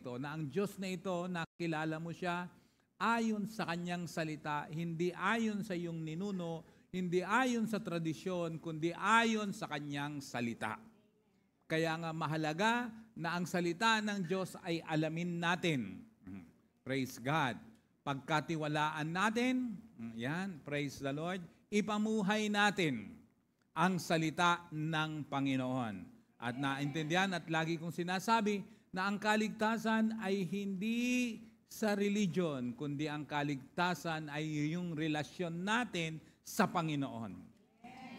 ito, na ang Diyos na ito, nakilala mo siya ayon sa kanyang salita, hindi ayon sa iyong ninuno, hindi ayon sa tradisyon, kundi ayon sa kanyang salita. Kaya nga mahalaga na ang salita ng Diyos ay alamin natin. Praise God. Pagkatiwalaan natin, yan, praise the Lord, ipamuhay natin ang salita ng Panginoon. At naintindihan at lagi kong sinasabi na ang kaligtasan ay hindi sa religion, kundi ang kaligtasan ay yung relasyon natin sa Panginoon.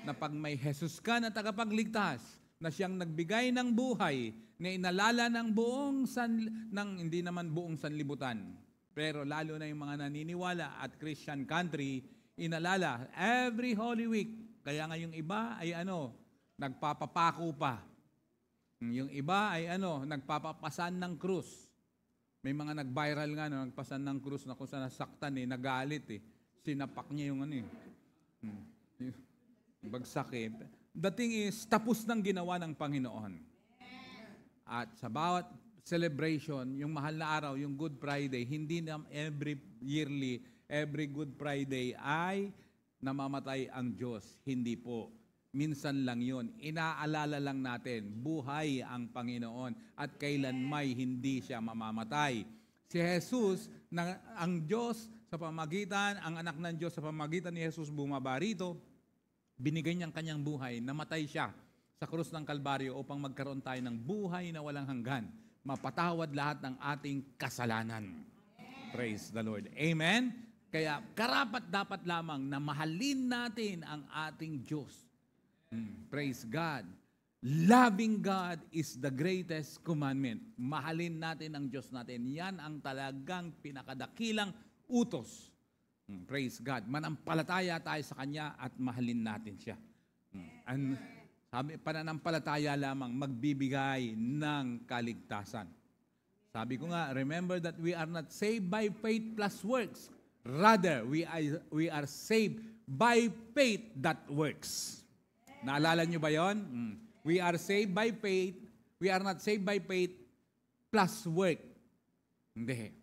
Na pag may Jesus ka na tagapagligtas, na siyang nagbigay ng buhay, na inalala ng hindi naman buong sanlibutan, pero lalo na yung mga naniniwala at Christian country, inalala every Holy Week. Kaya nga yung iba ay nagpapapako pa. Yung iba ay nagpapapasan ng krus. May mga nag-viral nga nagpasan ng krus na kung saan nasaktan nagalit Sinapak niya yung bagsak The thing is, tapos nang ginawa ng Panginoon. At sa bawat celebration, yung mahal na araw, yung Good Friday, hindi na every Good Friday ay namamatay ang Diyos. Hindi po. Minsan lang yun. Inaalala lang natin, buhay ang Panginoon at kailanmay hindi siya mamamatay. Si Jesus, ang Diyos sa pamagitan, ang anak ng Diyos sa pamagitan ni Jesus bumaba rito, binigay niyang kanyang buhay, namatay siya sa krus ng Kalbaryo upang magkaroon tayo ng buhay na walang hanggan. Mapatawad lahat ng ating kasalanan. Praise the Lord. Amen? Kaya karapat dapat lamang na mahalin natin ang ating Diyos. Praise God. Loving God is the greatest commandment. Mahalin natin ang Diyos natin. Yan ang talagang pinakadakilang utos. Praise God. Manampalataya tayo sa Kanya at mahalin natin siya. Pananampalataya lamang magbibigay ng kaligtasan. Sabi ko nga, remember that we are not saved by faith plus works. Rather, we are saved by faith that works. Naalala nyo ba yon? We are saved by faith. We are not saved by faith plus work. Hindi.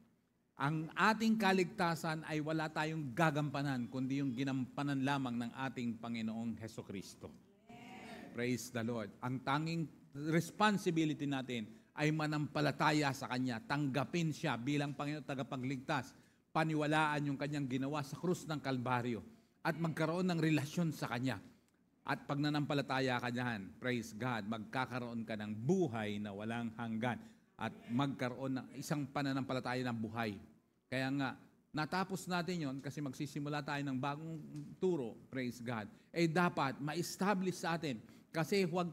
Ang ating kaligtasan ay wala tayong gagampanan, kundi yung ginampanan lamang ng ating Panginoong Hesukristo. Praise the Lord. Ang tanging responsibility natin ay manampalataya sa Kanya. Tanggapin siya bilang Panginoon tagapagligtas. Paniwalaan yung Kanyang ginawa sa krus ng Kalbaryo. At magkaroon ng relasyon sa Kanya. At pag nanampalataya ka diyan, praise God, magkakaroon ka ng buhay na walang hanggan. At magkaroon ng isang pananampalataya ng buhay. Kaya nga, natapos natin yon kasi magsisimula tayo ng bagong turo, praise God. Dapat ma-establish sa atin kasi huwag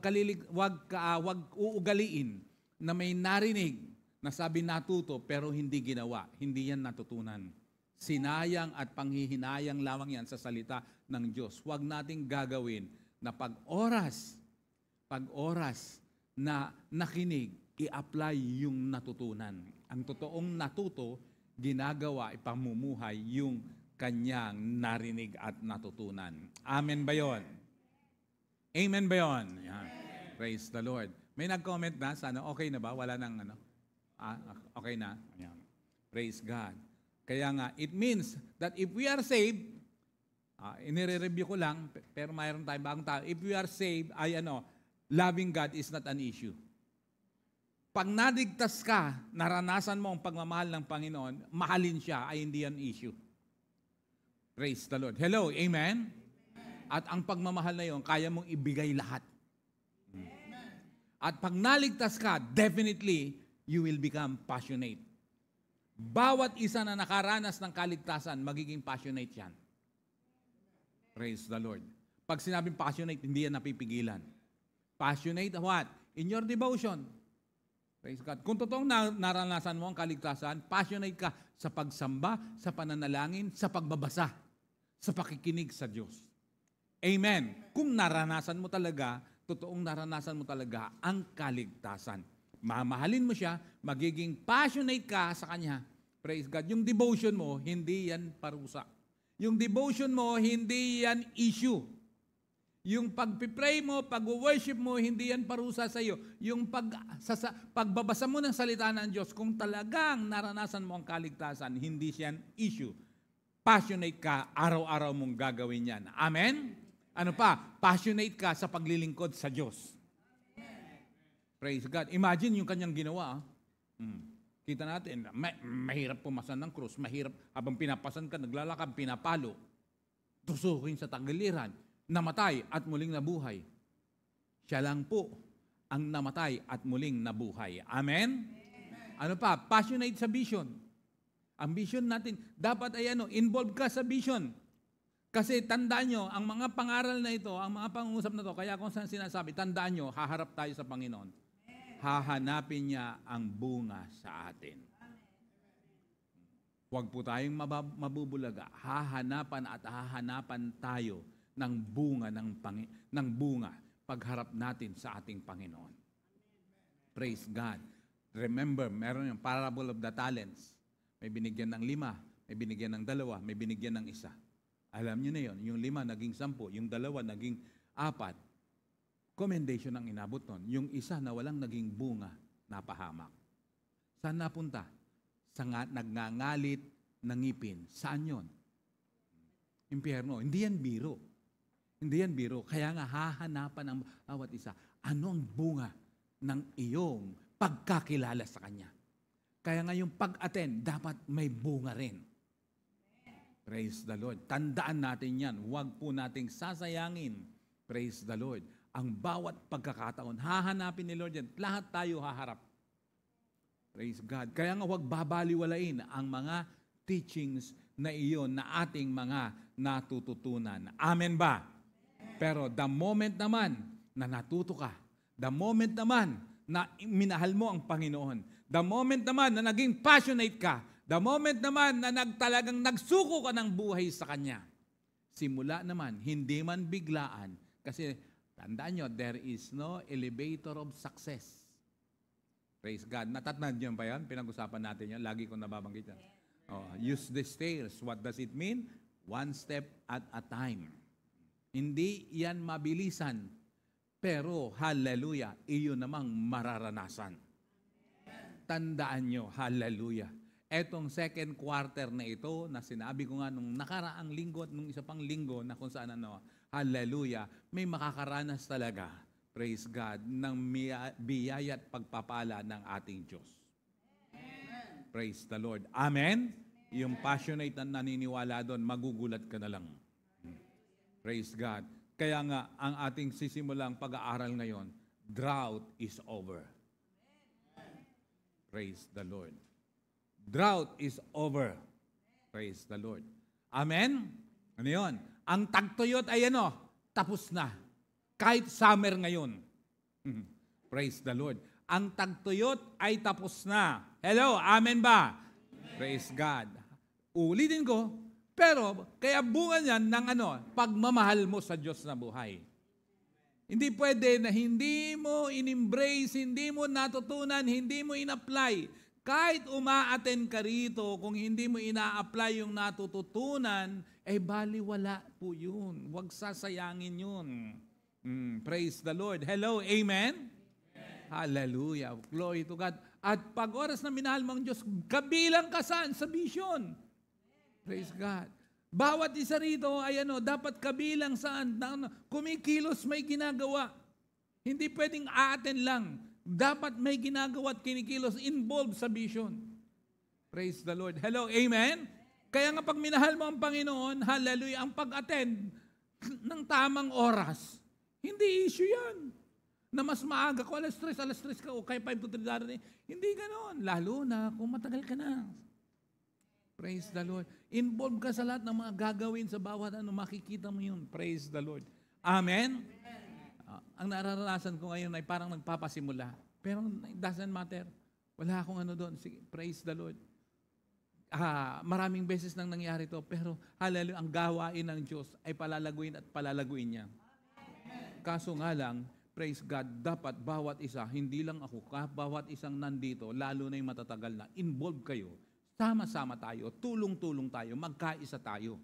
uugaliin na may narinig na sabi natuto pero hindi ginawa. Hindi yan natutunan. Sinayang at panghihinayang lamang yan sa salita ng Diyos. Huwag nating gagawin na pag oras na nakinig, i-apply yung natutunan. Ang totoong natuto, ginagawa, ipamumuhay yung kanyang narinig at natutunan. Amen ba yun? Amen ba yun? Yan. Praise the Lord. May nag-comment na, sana okay na ba? Wala nang okay na? Yan. Praise God. Kaya nga, it means that if we are saved, inire-review ko lang, pero mayroon tayong bagong tao. If we are saved, loving God is not an issue. Pag nadigtas ka, naranasan mo ang pagmamahal ng Panginoon, mahalin siya ay hindi yan issue. Praise the Lord. Hello, amen? At ang pagmamahal na yon, kaya mong ibigay lahat. At pag naligtas ka, definitely, you will become passionate. Bawat isa na nakaranas ng kaligtasan, magiging passionate yan. Praise the Lord. Pag sinabing passionate, hindi yan napipigilan. Passionate what? In your devotion. Praise God. Kung totoong naranasan mo ang kaligtasan, passionate ka sa pagsamba, sa pananalangin, sa pagbabasa, sa pakikinig sa Diyos. Amen. Kung naranasan mo talaga, totoong naranasan mo talaga ang kaligtasan. Mamahalin mo siya, magiging passionate ka sa Kanya. Praise God. Yung devotion mo, hindi yan parusa. Yung devotion mo, hindi yan issue. Yung pag-pray mo, pag-worship mo, hindi yan parusa sa iyo. Yung pagbabasa mo ng salita ng Diyos, kung talagang naranasan mo ang kaligtasan, hindi siyan issue. Passionate ka, araw-araw mong gagawin yan. Amen? Ano pa? Passionate ka sa paglilingkod sa Diyos. Praise God. Imagine yung kanyang ginawa. Kita natin, mahirap pumasan ng krus, mahirap habang pinapasan ka, naglalakad, pinapalo, tusukin sa tagiliran, namatay at muling nabuhay. Siya lang po ang namatay at muling nabuhay. Amen? Ano pa? Passionate sa vision. Ang vision natin, dapat ay involved ka sa vision. Kasi tandaan nyo, ang mga pangaral na ito, ang mga pangungusap na ito, kaya kung saan sinasabi, tandaan nyo, haharap tayo sa Panginoon. Hahanapin niya ang bunga sa atin. Huwag po tayong mabubulaga. Hahanapan tayo ng bunga ng bunga pagharap natin sa ating Panginoon. Praise God. Remember, meron yung parable of the talents. May binigyan ng 5, may binigyan ng 2, may binigyan ng 1. Alam niyo na yun, yung 5 naging 10, yung 2 naging 4. Commendation ang inabot nun. Yung 1 na walang naging bunga, napahamak. Saan napunta? Sa nagngangalit ng ngipin. Saan yun? Impyerno. Hindi yan biro. Hindi yan biro. Kaya nga hahanapan ng bawat isa. Ano ang bunga ng iyong pagkakilala sa Kanya? Kaya nga yung pag-attend, dapat may bunga rin. Praise the Lord. Tandaan natin yan. Huwag po nating sasayangin. Praise the Lord. Ang bawat pagkakataon, hahanapin ni Lord yan. Lahat tayo haharap. Praise God. Kaya nga huwag babaliwalain ang mga teachings na iyon na ating mga natututunan. Amen ba? Pero the moment naman na natuto ka, the moment naman na minahal mo ang Panginoon, the moment naman na naging passionate ka, the moment naman na talagang nagsuko ka ng buhay sa Kanya, simula naman, hindi man biglaan, kasi tandaan nyo, there is no elevator of success. Praise God. Natatandaan nyo ba yan? Pinag-usapan natin yan. Lagi kong nababanggit yan. Use the stairs. What does it mean? One step at a time. Hindi yan mabilisan. Pero, hallelujah, iyon namang mararanasan. Tandaan nyo, hallelujah. Etong second quarter na ito, na sinabi ko nga nung nakaraang linggo at nung isa pang linggo na kung saan hallelujah, may makakaranas talaga, praise God, ng biyaya at pagpapala ng ating Diyos. Amen. Praise the Lord. Amen? Yung passionate na naniniwala doon, magugulat ka na lang. Praise God. Kaya nga, ang ating sisimulang pag-aaral ngayon, drought is over. Praise the Lord. Drought is over. Praise the Lord. Amen? Ano yun? Ang tagtuyot ay tapos na. Kahit summer ngayon. Praise the Lord. Ang tagtuyot ay tapos na. Hello, amen ba? Amen. Praise God. Ulitin ko, pero kaya bunga niyan ng pagmamahal mo sa Diyos na buhay. Hindi pwede na hindi mo in-embrace, hindi mo natutunan, hindi mo in-apply. Kahit uma-attend ka rito, kung hindi mo ina-apply yung natututunan, baliwala po yun. Huwag sasayangin yun. Praise the Lord. Hello, amen? Hallelujah. Glory to God. At pag oras na minahal mo ang Diyos, kabilang ka saan? Sa vision. Praise God. Bawat isa rito ay dapat kabilang saan? Kumikilos, may ginagawa. Hindi pwedeng a-attend lang. Dapat may ginagawa at kinikilos involved sa vision. Praise the Lord. Hello, amen? Kaya nga pag minahal mo ang Panginoon, hallelujah, ang pag-attend ng tamang oras, hindi issue yan. Na mas maaga ko, alas 3 ka, o kaya 5 to 3 darating. Hindi ganoon. Lalo na kung matagal ka na. Praise the Lord. Involved ka sa lahat ng mga gagawin sa bawat makikita mo yun. Praise the Lord. Amen? Ang nararanasan ko ngayon ay parang nagpapasimula. Pero it doesn't matter. Wala akong doon. Sige, praise the Lord. Maraming beses nang nangyari to, pero hallelujah, ang gawain ng Diyos ay palalaguin at palalaguin niya. Kaso nga lang, praise God, dapat bawat isa, hindi lang ako, bawat isang nandito, lalo na yung matatagal na, involved kayo, sama-sama tayo, tulong-tulong tayo, magkaisa tayo.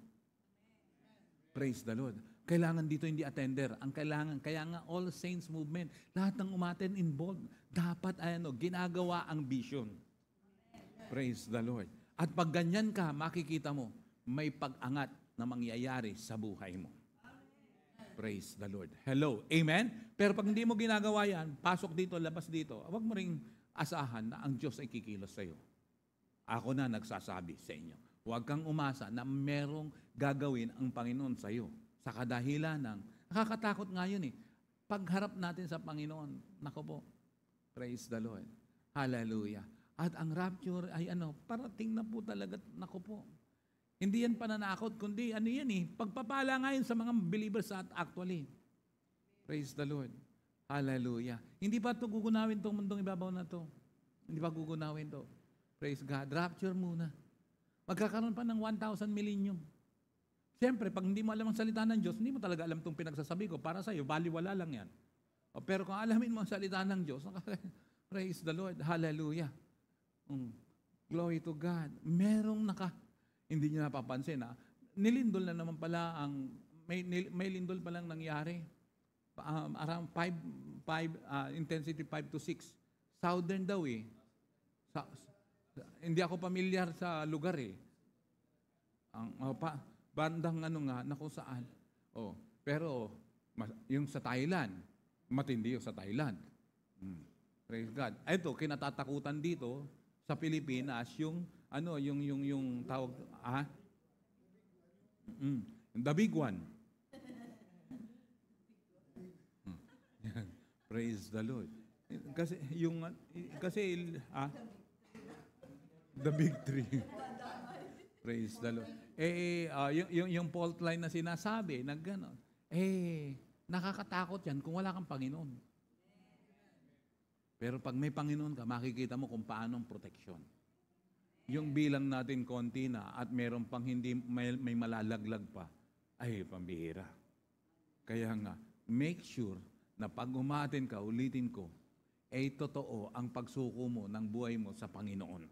Praise the Lord. Kailangan dito hindi attender. Ang kailangan, kaya nga All Saints Movement, lahat ng umaten involved, dapat ginagawa ang vision. Praise the Lord. At pag ganyan ka, makikita mo, may pag-angat na mangyayari sa buhay mo. Praise the Lord. Hello. Amen? Pero pag hindi mo ginagawa yan, pasok dito, labas dito, huwag mo ring asahan na ang Diyos ay kikilos sa iyo. Ako na nagsasabi sa inyo. Huwag kang umasa na merong gagawin ang Panginoon sa iyo. Sa kadahilan ng, nakakatakot nga yun eh. Pagharap natin sa Panginoon, nako po, praise the Lord. Hallelujah. At ang rapture ay parating na po talaga, nako po. Hindi yan pananakot, kundi yan eh, pagpapala nga yun sa mga believers actually. Praise the Lord. Hallelujah. Hindi pa ito gugunawin itong mundong ibabaw na to. Hindi pa gugunawin to. Praise God. Rapture muna. Magkakaroon pa ng 1,000 millennium. Siyempre, pag hindi mo alam ang salita ng Diyos, hindi mo talaga alam itong pinagsasabi ko. Para sa iyo, baliwala lang yan. Pero kung alamin mo ang salita ng Diyos, praise the Lord. Hallelujah. Glory to God. Hindi nyo napapansin nilindol na naman pala may lindol palang nangyari. Around 5 intensity 5 to 6. Southern daw eh. Hindi ako pamilyar sa lugar eh. Bandang na kung saan. Pero yung sa Thailand, matindi yung sa Thailand. Praise God. Ito, kinatatakutan dito sa Pilipinas, yung tawag, the big one. Praise the Lord. Kasi the big three. Praise the Lord. Yung fault line na sinasabi, nakakatakot yan kung wala kang Panginoon. Pero pag may Panginoon ka, makikita mo kung paano ang proteksyon. Yung bilang natin konti na at meron pang hindi may malalaglag pa, ay pambihira. Kaya nga, make sure na pag umatin ka, ulitin ko, totoo ang pagsuko mo ng buhay mo sa Panginoon.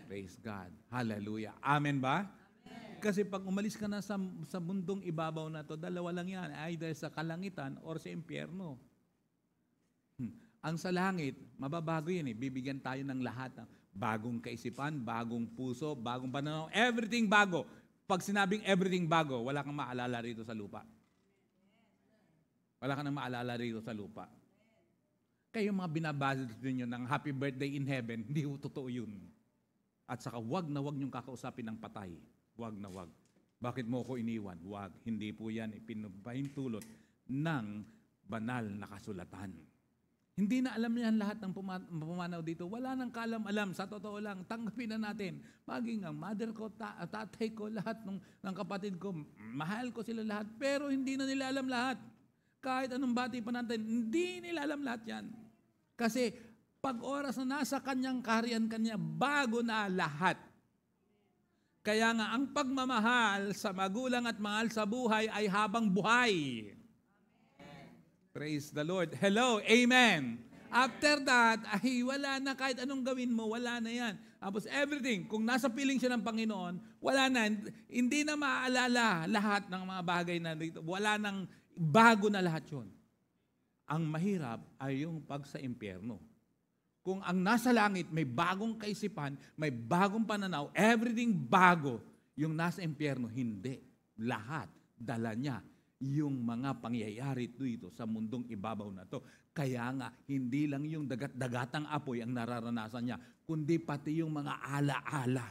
Praise God. Hallelujah. Amen ba? Amen. Kasi pag umalis ka na sa mundong ibabaw na to, dalawa lang yan, either sa kalangitan or sa impyerno. Ang sa langit, mababago yan eh. Bibigyan tayo ng lahat ng bagong kaisipan, bagong puso, bagong pananaw, everything bago. Pag sinabing everything bago, wala kang maalala rito sa lupa. Wala kang maalala rito sa lupa. Kaya yung mga binabasa ninyo ng happy birthday in heaven, hindi totoo yun. At saka wag na wag niyong kakausapin ng patay. Wag na wag. Bakit mo ko iniwan? Wag. Hindi po yan ipinapahintulot ng banal na kasulatan. Hindi na alam niyan lahat ng pumanaw dito. Wala nang kaalam-alam. Sa totoo lang, tanggapin na natin. Maging ang mother ko, tatay ko, lahat ng kapatid ko, mahal ko sila lahat. Pero hindi na nila alam lahat. Kahit anong bati pa natin, hindi nila alam lahat yan. Kasi pag oras na nasa kanyang kaharian kanya, bago na lahat. Kaya nga, ang pagmamahal sa magulang at mahal sa buhay ay habang buhay. Praise the Lord. Hello, amen. After that, ay wala na kahit anong gawin mo, wala na yan. Tapos everything, kung nasa piling siya ng Panginoon, wala na, hindi na maaalala lahat ng mga bagay na dito. Wala nang bago na lahat yun. Ang mahirap ay yung pag sa impyerno. Kung ang nasa langit may bagong kaisipan, may bagong pananaw, everything bago, yung nasa impyerno, hindi. Lahat, dala niya yung mga pangyayari dito sa mundong ibabaw na to. Kaya nga, hindi lang yung dagat-dagatang apoy ang nararanasan niya, kundi pati yung mga ala-ala.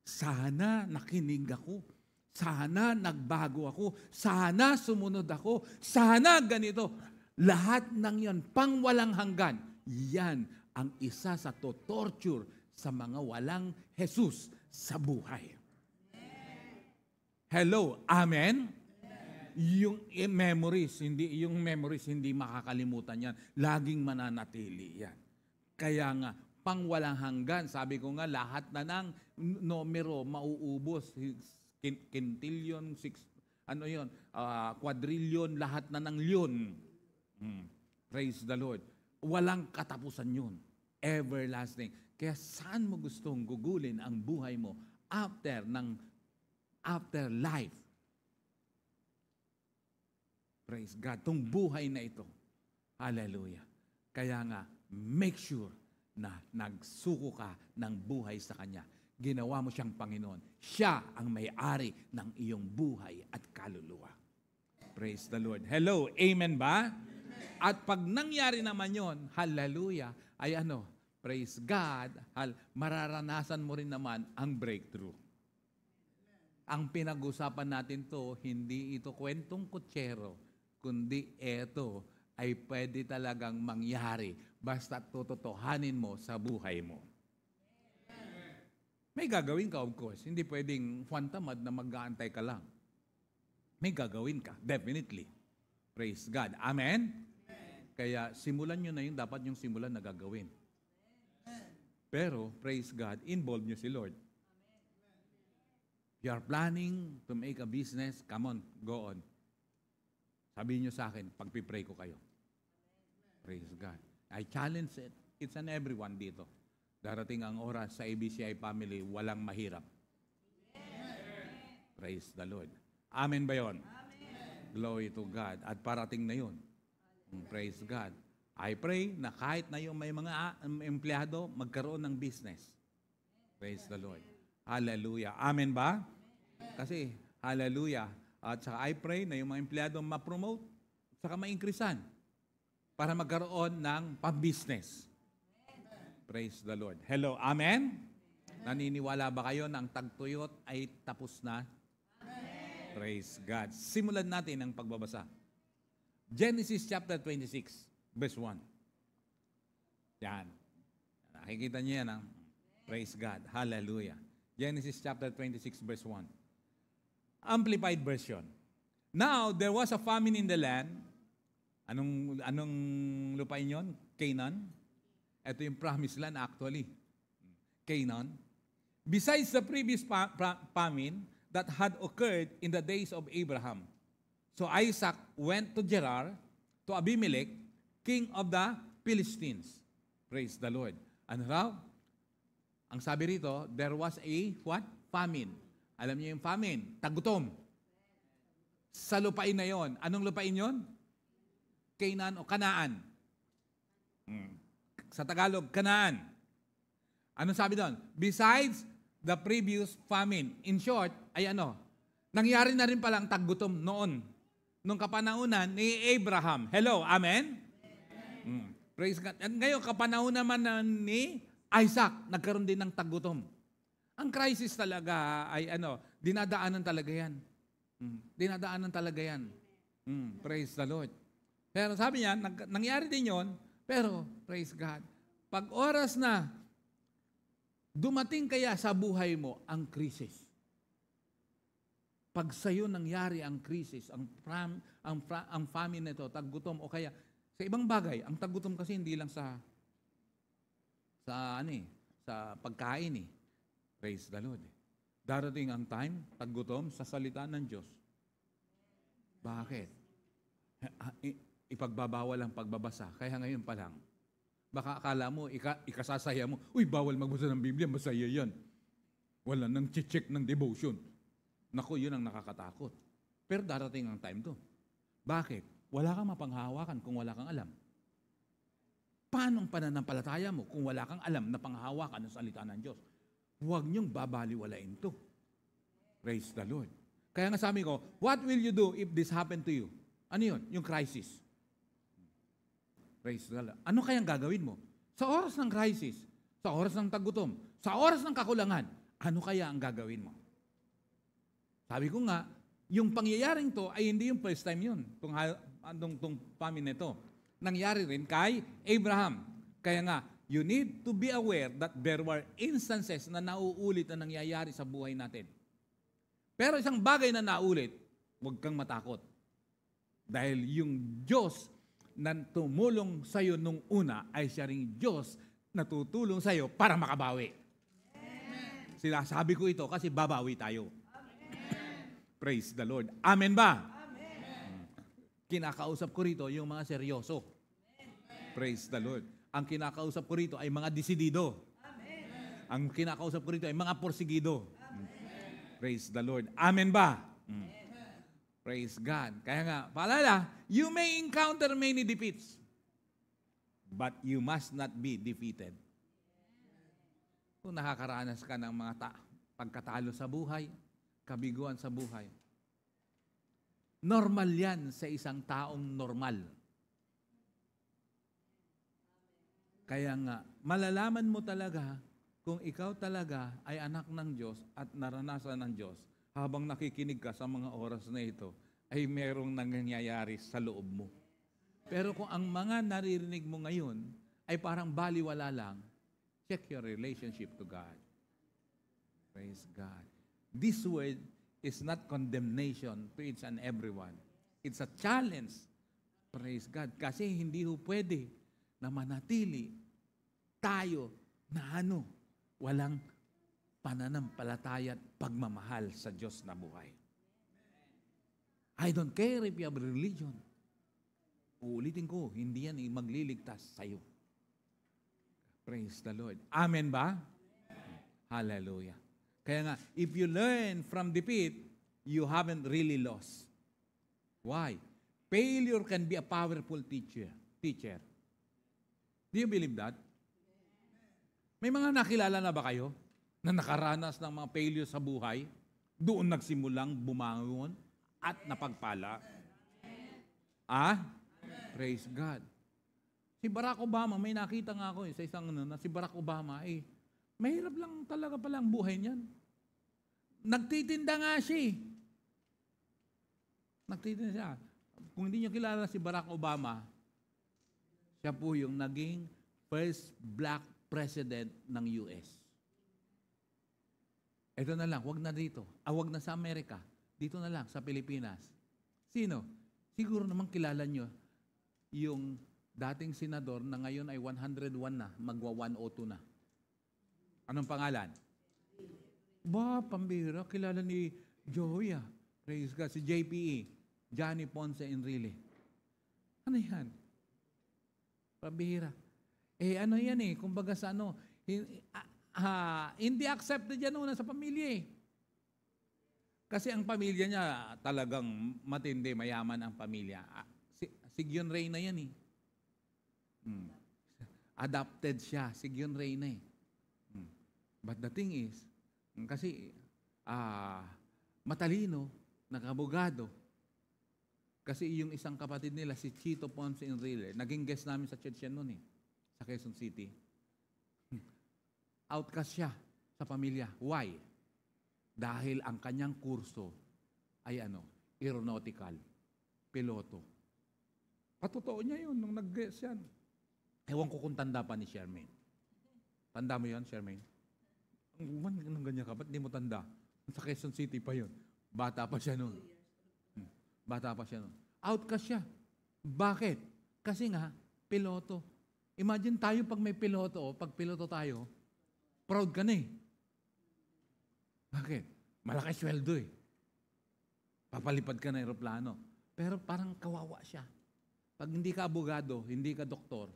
Sana nakinig ako. Sana nagbago ako. Sana sumunod ako. Sana ganito. Lahat ng yan, pang walang hanggan, yan ang isa sa torture sa mga walang Jesus sa buhay. Hello, amen? Yung memories hindi makakalimutan yan. Laging mananatili yan. Kaya nga, pang walang hanggan, sabi ko nga, lahat na ng numero mauubos. Quintillion, quadrillion, lahat na ng lyon. Praise the Lord. Walang katapusan yun. Everlasting. Kaya saan mo gustong gugulin ang buhay mo after life? Praise God. Itong buhay na ito. Hallelujah. Kaya nga, make sure na nagsuko ka ng buhay sa Kanya. Ginawa mo siyang Panginoon. Siya ang may-ari ng iyong buhay at kaluluwa. Praise the Lord. Hello, amen ba? Amen. At pag nangyari naman yon, hallelujah, ay ano, praise God, mararanasan mo rin naman ang breakthrough. Ang pinag-usapan natin to, hindi ito kwentong kutsero, kundi ito ay pwede talagang mangyari basta tutotohanin mo sa buhay mo. May gagawin ka, of course. Hindi pwedeng tamad na mag-aantay ka lang. May gagawin ka, definitely. Praise God. Amen? Kaya simulan nyo na yung dapat yung simulan na gagawin. Pero, praise God, involve nyo si Lord. You are planning to make a business, come on, go on. Sabihin nyo sa akin, pagpipray ko kayo. Praise God. I challenge it. It's an everyone dito. Darating ang oras sa ABCI family, walang mahirap. Praise the Lord. Amen ba yun? Amen. Glory to God. At parating na yun. Praise God. I pray na kahit na yung may mga empleyado, magkaroon ng business. Praise the Lord. Hallelujah. Amen ba? Kasi, hallelujah. At saka I pray na yung mga empleyado ma-promote, saka ma-increasean para magkaroon ng pang-business. Praise the Lord. Hello, amen? Naniniwala ba kayo na ang tagtuyot ay tapos na? Amen. Praise God. Simulan natin ang pagbabasa. Genesis chapter 26, verse 1. Yan. Nakikita niyo yan, praise God. Hallelujah. Genesis chapter 26, verse 1. Amplified version. Now, there was a famine in the land. Anong lupain yun? Canaan. Ito yung promised land actually. Canaan. Besides the previous famine that had occurred in the days of Abraham. So Isaac went to Gerar, to Abimelech, king of the Philistines. Praise the Lord. Ano raw? Ang sabi rito, there was a what? Famine. Alam niyo yung famine? Tagutom. Sa lupain na yon. Anong lupain yon? Canaan o Kanaan. Sa Tagalog, Kanaan. Anong sabi doon? Besides the previous famine. In short, ay ano? Nangyari na rin palang tagutom noon. Nung kapanahunan ni Abraham. Hello, amen? Praise God. At ngayon, kapanahon naman ni Isaac, nagkaroon din ng tagutom. Ang crisis talaga ay ano, dinadaanan talaga yan. Dinadaanan talaga yan. Praise the Lord. Pero sabi niya, nangyari din yon. Pero, praise God, pag oras na dumating kaya sa buhay mo ang krisis, pag sa'yo nangyari ang krisis, ang famine nito, taggutom, o kaya sa ibang bagay, ang taggutom kasi hindi lang sa pagkain eh. Praise the Lord. Darating ang time, taggutom sa salita ng Diyos. Bakit? Ipagbabawal ang pagbabasa. Kaya ngayon pa lang, baka akala mo, ikasasaya mo, uy, bawal magbasa ng Biblia, masaya yan. Wala nang check ng devotion. Naku, yun ang nakakatakot. Pero darating ang time to. Bakit? Wala kang mapanghahawakan kung wala kang alam. Paano ang pananampalataya mo kung wala kang alam na panghahawakan ng salita ng Diyos? Huwag niyong babaliwalain to. Praise the Lord. Kaya nga sabi ko, what will you do if this happened to you? Ano yun? Yung crisis. Praise the Lord. Ano kayang gagawin mo? Sa oras ng crisis, sa oras ng tagutom, sa oras ng kakulangan, ano kaya ang gagawin mo? Sabi ko nga, yung pangyayaring to ay hindi yung first time yun, itong famine nito. Nangyari rin kay Abraham. Kaya nga, you need to be aware that there were instances na nauulit na nangyayari sa buhay natin. Pero isang bagay na naulit, huwag kang matakot. Dahil yung Diyos na tumulong sa iyo nung una ay siya ring Diyos na tutulong sa iyo para makabawi. Amen. Sinasabi ko ito kasi babawi tayo. Amen. Praise the Lord. Amen ba? Amen. Kinakausap ko rito yung mga seryoso. Amen. Praise the Lord. Ang kinakausap ko rito ay mga desidido. Amen. Ang kinakausap ko rito ay mga porsigido. Amen. Praise the Lord. Amen ba? Amen. Praise God. Kaya nga, paalala, you may encounter many defeats, but you must not be defeated. Kung nakakaranas ka ng mga pagkatalo sa buhay, kabiguan sa buhay, normal yan sa isang taong normal. Kaya nga, malalaman mo talaga kung ikaw talaga ay anak ng Diyos at naranasan ng Diyos habang nakikinig ka sa mga oras na ito, ay merong nangyayari sa loob mo. Pero kung ang mga naririnig mo ngayon ay parang baliwala lang, check your relationship to God. Praise God. This word is not condemnation to each and everyone. It's a challenge. Praise God. Kasi hindi ho pwede na manatili tayo na walang pananampalataya at pagmamahal sa Diyos na buhay. I don't care if you have religion. Uulitin ko, hindi yan magliligtas sa'yo. Praise the Lord. Amen ba? Hallelujah. Kaya nga, if you learn from defeat, you haven't really lost. Why? Failure can be a powerful teacher. Do you believe that? May mga nakilala na ba kayo na nakaranas ng mga failure sa buhay, doon nagsimulang bumangon at napagpala? Praise God. Si Barack Obama, may nakita nga ako sa isang na si Barack Obama, mahirap lang talaga pala ang buhay niyan. Nagtitinda nga siya. Nagtitinda siya. Kung hindi niyo kilala si Barack Obama, siya po yung naging first black president ng US. Ito na lang, wag na dito. Wag na sa Amerika. Dito na lang, sa Pilipinas. Sino? Siguro naman kilala nyo yung dating senador na ngayon ay 101 na, magwa-102 na. Anong pangalan? Pambira, kilala ni Joey. Praise God, si JPE, Johnny Ponce Enrile. Ano yan? Pambira. Ano yan kumbaga sa hindi accepted yan una sa pamilya Kasi ang pamilya niya talagang matindi, mayaman ang pamilya. Sigyon Reyna yan Adopted siya, Sigyon Reyna But the thing is, kasi matalino, nakabogado. Kasi yung isang kapatid nila, si Chito Ponce Enrile, naging guest namin sa church yan noon sa Quezon City. Outcast siya sa pamilya. Why? Dahil ang kanyang kurso ay aeronautical, piloto. Patotoo niya yun nung nag-guess yan. Ewan ko kung tanda pa ni Shermaine. Tanda mo yun, Shermaine? Anong ganyan ka? Ba't di mo tanda? Sa Quezon City pa yun. Bata pa siya noon. Outcast siya. Bakit? Kasi nga, piloto. Imagine tayo pag may piloto, pag piloto tayo, proud ka na Bakit? Malaki sweldo Papalipad ka ng aeroplano. Pero parang kawawa siya. Pag hindi ka abogado, hindi ka doktor,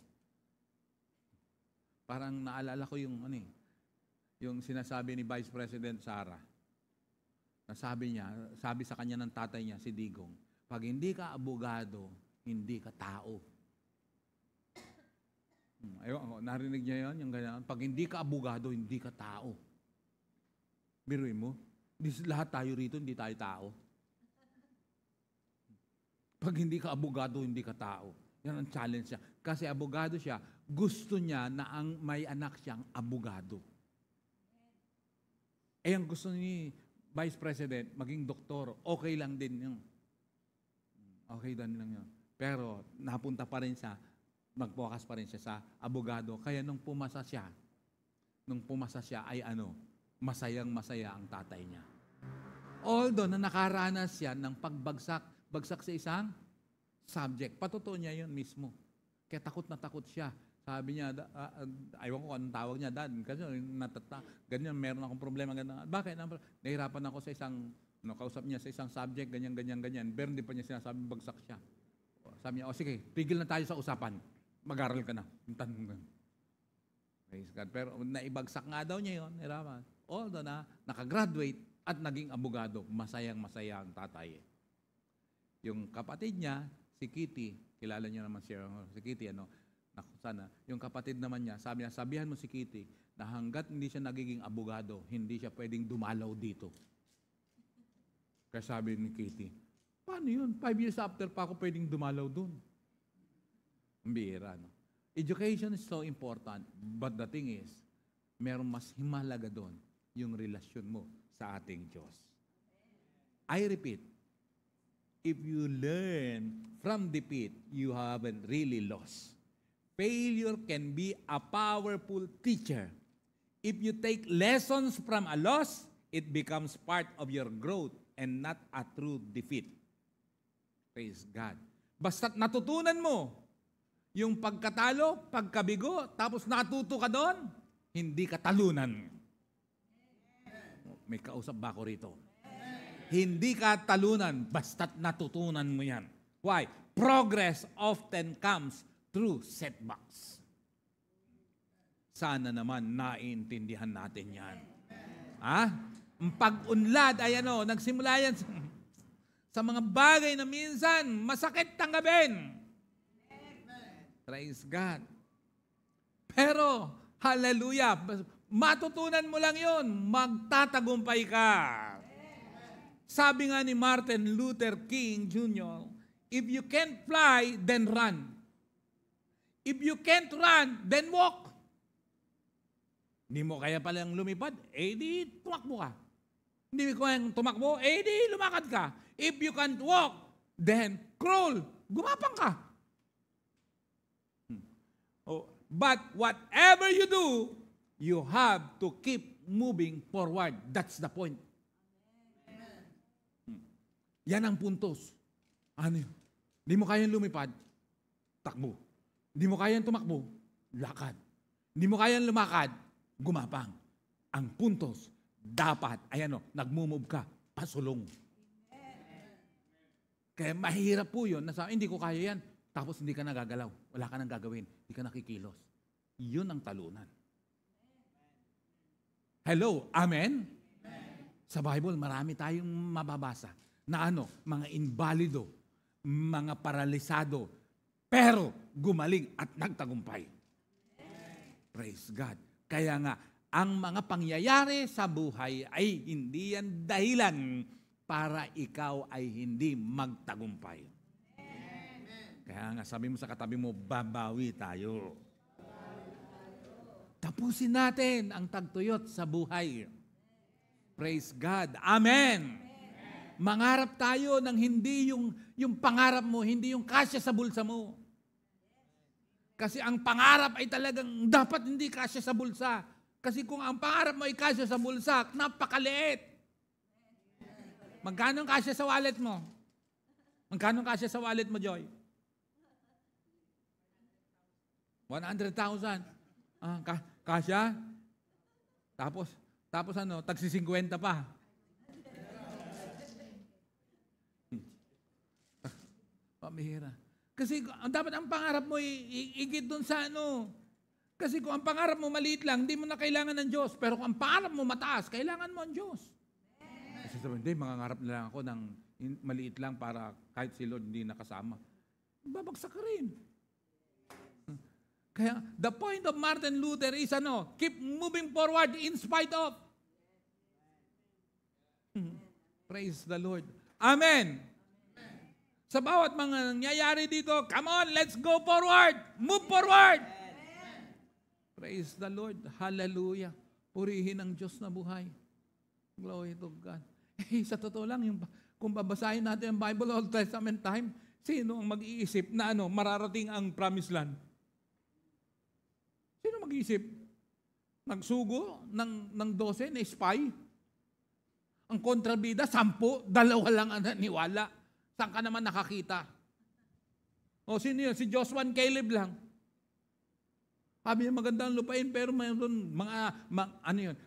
parang naalala ko yung yung sinasabi ni Vice President Sara. Nasabi niya, sabi sa kanya ng tatay niya, si Digong, pag hindi ka abogado, hindi ka tao. Ayun, narinig niya yun, yung ganyan. Pag hindi ka abogado, hindi ka tao. Biruin mo, lahat tayo rito, hindi tayo tao. Pag hindi ka abogado, hindi ka tao. Yan ang challenge siya. Kasi abogado siya, gusto niya na may anak siyang abogado. Ang gusto ni Vice President, maging doktor, okay lang din yun. Okay din lang yun. Pero napunta pa rin siya, mag-focus pa rin siya sa abogado. Kaya nung pumasa siya ay masayang-masaya ang tatay niya. Although na nakaranas siya ng bagsak sa isang subject. Patotoo niya yun mismo. Kaya takot na takot siya. Sabi niya, ayaw ko anong tawag niya, Dad, kasi ganyan, meron akong problema, ganyan. Bakit? Nahirapan ako sa isang, kausap niya sa isang subject, ganyan. Pero hindi pa niya sinasabi, bagsak siya. Sabi niya, sige, tigil na tayo sa usapan. Mag-aral ka na. Praise God. Pero naibagsak nga daw niya yun, nahirapan. Although na, nakagraduate at naging abogado, masayang-masaya ang tatay. Yung kapatid niya, si Kitty, kilala niyo naman siya, si Kitty, naku, sana, yung kapatid naman niya, sabi niya, sabihan mo si Kitty na hanggat hindi siya nagiging abogado, hindi siya pwedeng dumalaw dito. Kaya sabi ni Kitty, paano yun? 5 years after pa ako pwedeng dumalaw dun. Ang bihira, no? Education is so important, but the thing is, merong mas himalaga doon, yung relasyon mo sa ating Diyos. I repeat, if you learn from defeat, you haven't really lost. Failure can be a powerful teacher. If you take lessons from a loss, it becomes part of your growth and not a true defeat. Praise God. Basta't natutunan mo yung pagkatalo, pagkabigo, tapos natuto ka doon, hindi ka talunan. May kausap ba ako rito? Hindi ka talunan, basta't natutunan mo yan. Why? Progress often comes through setbacks. Sana naman naiintindihan natin yan. Ha? Ang pag-unlad ay nagsimula yan sa mga bagay na minsan masakit tanggapin. Praise God. Pero, hallelujah, matutunan mo lang yun, magtatagumpay ka. Sabi nga ni Martin Luther King Jr., if you can't fly, then run. If you can't run, then walk. Hindi mo kaya palang lumipad, di tumakbo ka. Hindi mo kaya tumakbo, di lumakad ka. If you can't walk, then crawl, gumapang ka. But whatever you do, you have to keep moving forward. That's the point. Yan ang puntos. Ano yun? Hindi mo kayang lumipad, takbo. Hindi mo kayang tumakbo, lakad. Hindi mo kayang lumakad, gumapang. Ang puntos, dapat, nagmumove ka, pasulong. Kaya mahirap po yun, hindi ko kaya yan, tapos hindi ka nagagalaw, wala ka nang gagawin, hindi ka nakikilos. Yun ang talunan. Hello, amen? Sa Bible, marami tayong mababasa na mga invalido, mga paralisado, pero gumaling at nagtagumpay. Praise God. Kaya nga, ang mga pangyayari sa buhay ay hindi yan dahilan para ikaw ay hindi magtagumpay. Kaya nga, sabi mo sa katabi mo, babawi tayo. Tapusin natin ang tagtuyot sa buhay. Praise God. Amen. Mangarap tayo ng hindi yung pangarap mo, hindi yung kasya sa bulsa mo. Kasi ang pangarap ay talagang dapat hindi kasya sa bulsa. Kasi kung ang pangarap mo ay kasya sa bulsa, napakaliit. Magkano ang kasya sa wallet mo? Magkano ang kasya sa wallet mo, Joy? 100,000. Kasya? Tapos tagsi 50 pa. Pamihira. Kasi dapat ang pangarap mo igit doon sa Kasi kung ang pangarap mo maliit lang, hindi mo na kailangan ng Diyos. Pero kung ang pangarap mo mataas, kailangan mo ang Diyos. Kasi sabihin, hindi, mangangarap na lang ako ng maliit lang para kahit si Lord hindi nakasama. Babagsak ka rin. Kaya, the point of Martin Luther is keep moving forward in spite of. Praise the Lord. Amen. Sa bawat mga nangyayari dito, come on, let's go forward. Move forward. Praise the Lord. Hallelujah. Purihin ang Diyos na buhay. Glory to God. Sa totoo lang, kung babasahin natin ang Bible Old Testament time, sino ang mag-iisip na mararating ang promised land? Sino mag-iisip? Nagsugo ng 12 na spy? Ang kontrabida, 10, 2 lang ang naniwala. Saan ka naman nakakita? O sino yun? Si Joshua and Caleb lang. Sabi niya, magandang lupain, pero mayroon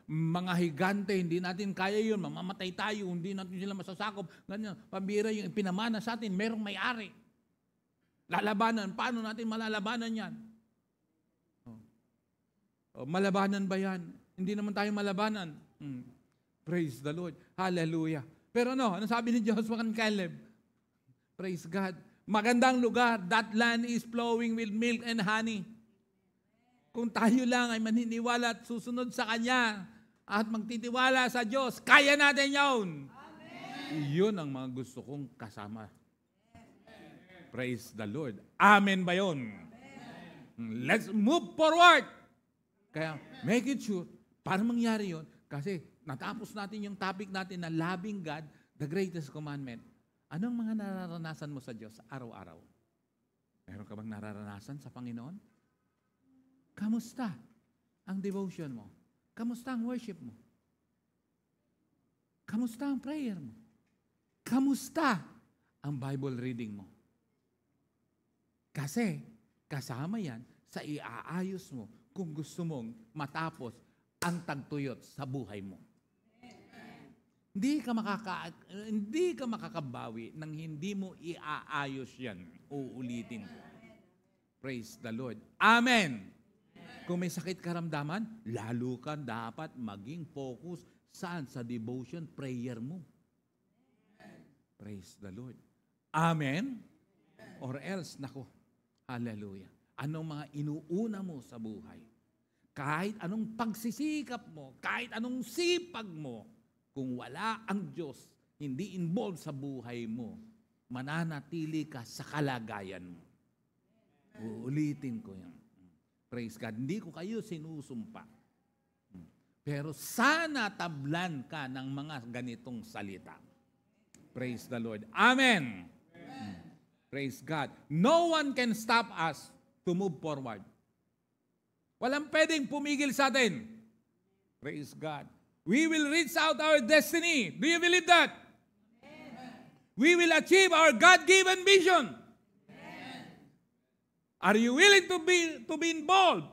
mga higante, hindi natin kaya yun, mamamatay tayo, hindi natin sila masasakop. Ganyan, pambira yung pinamana sa atin, mayroong may-ari. Lalabanan, paano natin malalabanan yan? Malabanan ba yan? Hindi naman tayo malabanan. Praise the Lord. Hallelujah. Pero ano sabi ni Joshua and Caleb? Praise God. Magandang lugar. That land is flowing with milk and honey. Kung tayo lang ay maniniwala at susunod sa Kanya at magtitiwala sa Diyos, kaya natin yun. Yun ang mga gusto kong kasama. Praise the Lord. Amen ba yun? Let's move forward. Kaya make it sure para mangyari yun. Kasi natapos natin yung topic natin na loving God, the greatest commandment. Anong mga nararanasan mo sa Diyos araw-araw? Meron ka bang nararanasan sa Panginoon? Kamusta ang devotion mo? Kamusta ang worship mo? Kamusta ang prayer mo? Kamusta ang Bible reading mo? Kasi kasama yan sa iaayos mo kung gusto mong matapos ang tagtuyot sa buhay mo. Hindi ka makakabawi nang hindi mo iaayos yan. Uulitin ko. Praise the Lord. Amen. Kung may sakit karamdaman, lalo ka dapat maging focus saan? Sa devotion, prayer mo. Praise the Lord. Amen. Or else, nako, hallelujah. Anong mga inuuna mo sa buhay? Kahit anong pagsisikap mo, kahit anong sipag mo, kung wala ang Diyos, hindi involved sa buhay mo, mananatili ka sa kalagayan mo. Uulitin ko yan. Praise God. Hindi ko kayo sinusumpa. Pero sana tablan ka ng mga ganitong salita. Praise the Lord. Amen. Praise God. No one can stop us to move forward. Walang pwedeng pumigil sa atin. Praise God. We will reach out our destiny. Do you believe that? Amen. We will achieve our God-given vision. Amen. Are you willing to be involved?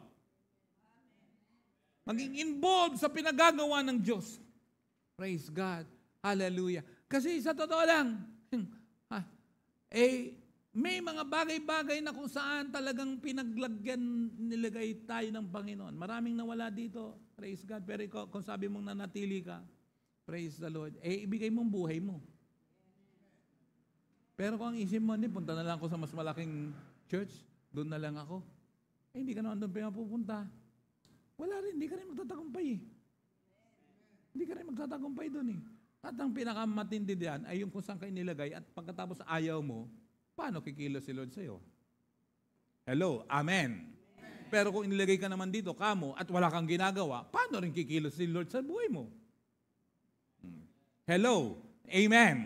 Maging involved sa pinagagawa ng Diyos. Praise God. Hallelujah. Kasi sa totoo lang, may mga bagay-bagay na kung saan talagang pinaglagyan, nilagay tayo ng Panginoon. Maraming nawala dito. Praise God. Pero kung sabi mong nanatili ka, praise the Lord, ibigay mong buhay mo. Pero kung ang isip mo, punta na lang ako sa mas malaking church, doon na lang ako. Hindi ka naman doon pupunta. Wala rin, hindi ka rin magtatagumpay eh. Hindi ka rin magtatagumpay doon eh. At ang pinakamatindi diyan ay yung kung saan kayo nilagay at pagkatapos ayaw mo, paano kikilos si Lord sa'yo? Hello, amen. Pero kung inilagay ka naman dito, kamo, at wala kang ginagawa, paano rin kikilos si Lord sa buhay mo? Hello, amen.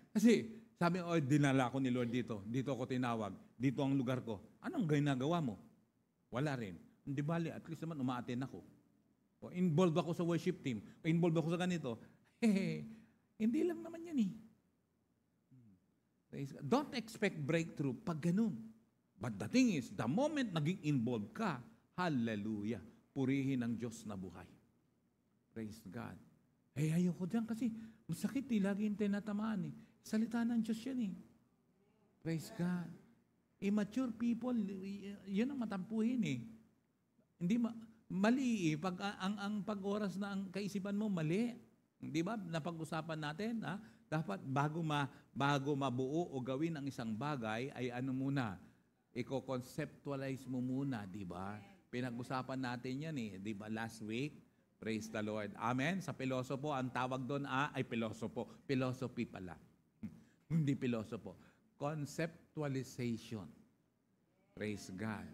Kasi sabi, dinala ko ni Lord dito. Dito ako tinawag. Dito ang lugar ko. Anong ginagawa mo? Wala rin. Hindi bali, at least naman umaaten ako. O involved ako sa worship team. O involved ako sa ganito. Hindi lang naman yan eh. Don't expect breakthrough pag ganun. But the thing is, the moment naging involved ka, hallelujah, purihin ang Diyos na buhay. Praise God. Ayoko dyan kasi masakit eh, lagi yung tinatamaan eh. Salita ng Diyos yan eh. Praise God. Immature people, yun ang matampuhin eh. Hindi mali eh. Ang pag-oras na ang kaisipan mo, mali. Di ba? Napag-usapan natin, ha? Dapat bago mabuo o gawin ang isang bagay, ay ano muna? I-conceptualize mo muna, di ba? Pinag-usapan natin yan eh, di ba? Last week, praise the Lord. Amen? Sa pilosopo, ang tawag doon ay pilosopo. Philosophy pala. Hindi pilosopo. Conceptualization. Praise God.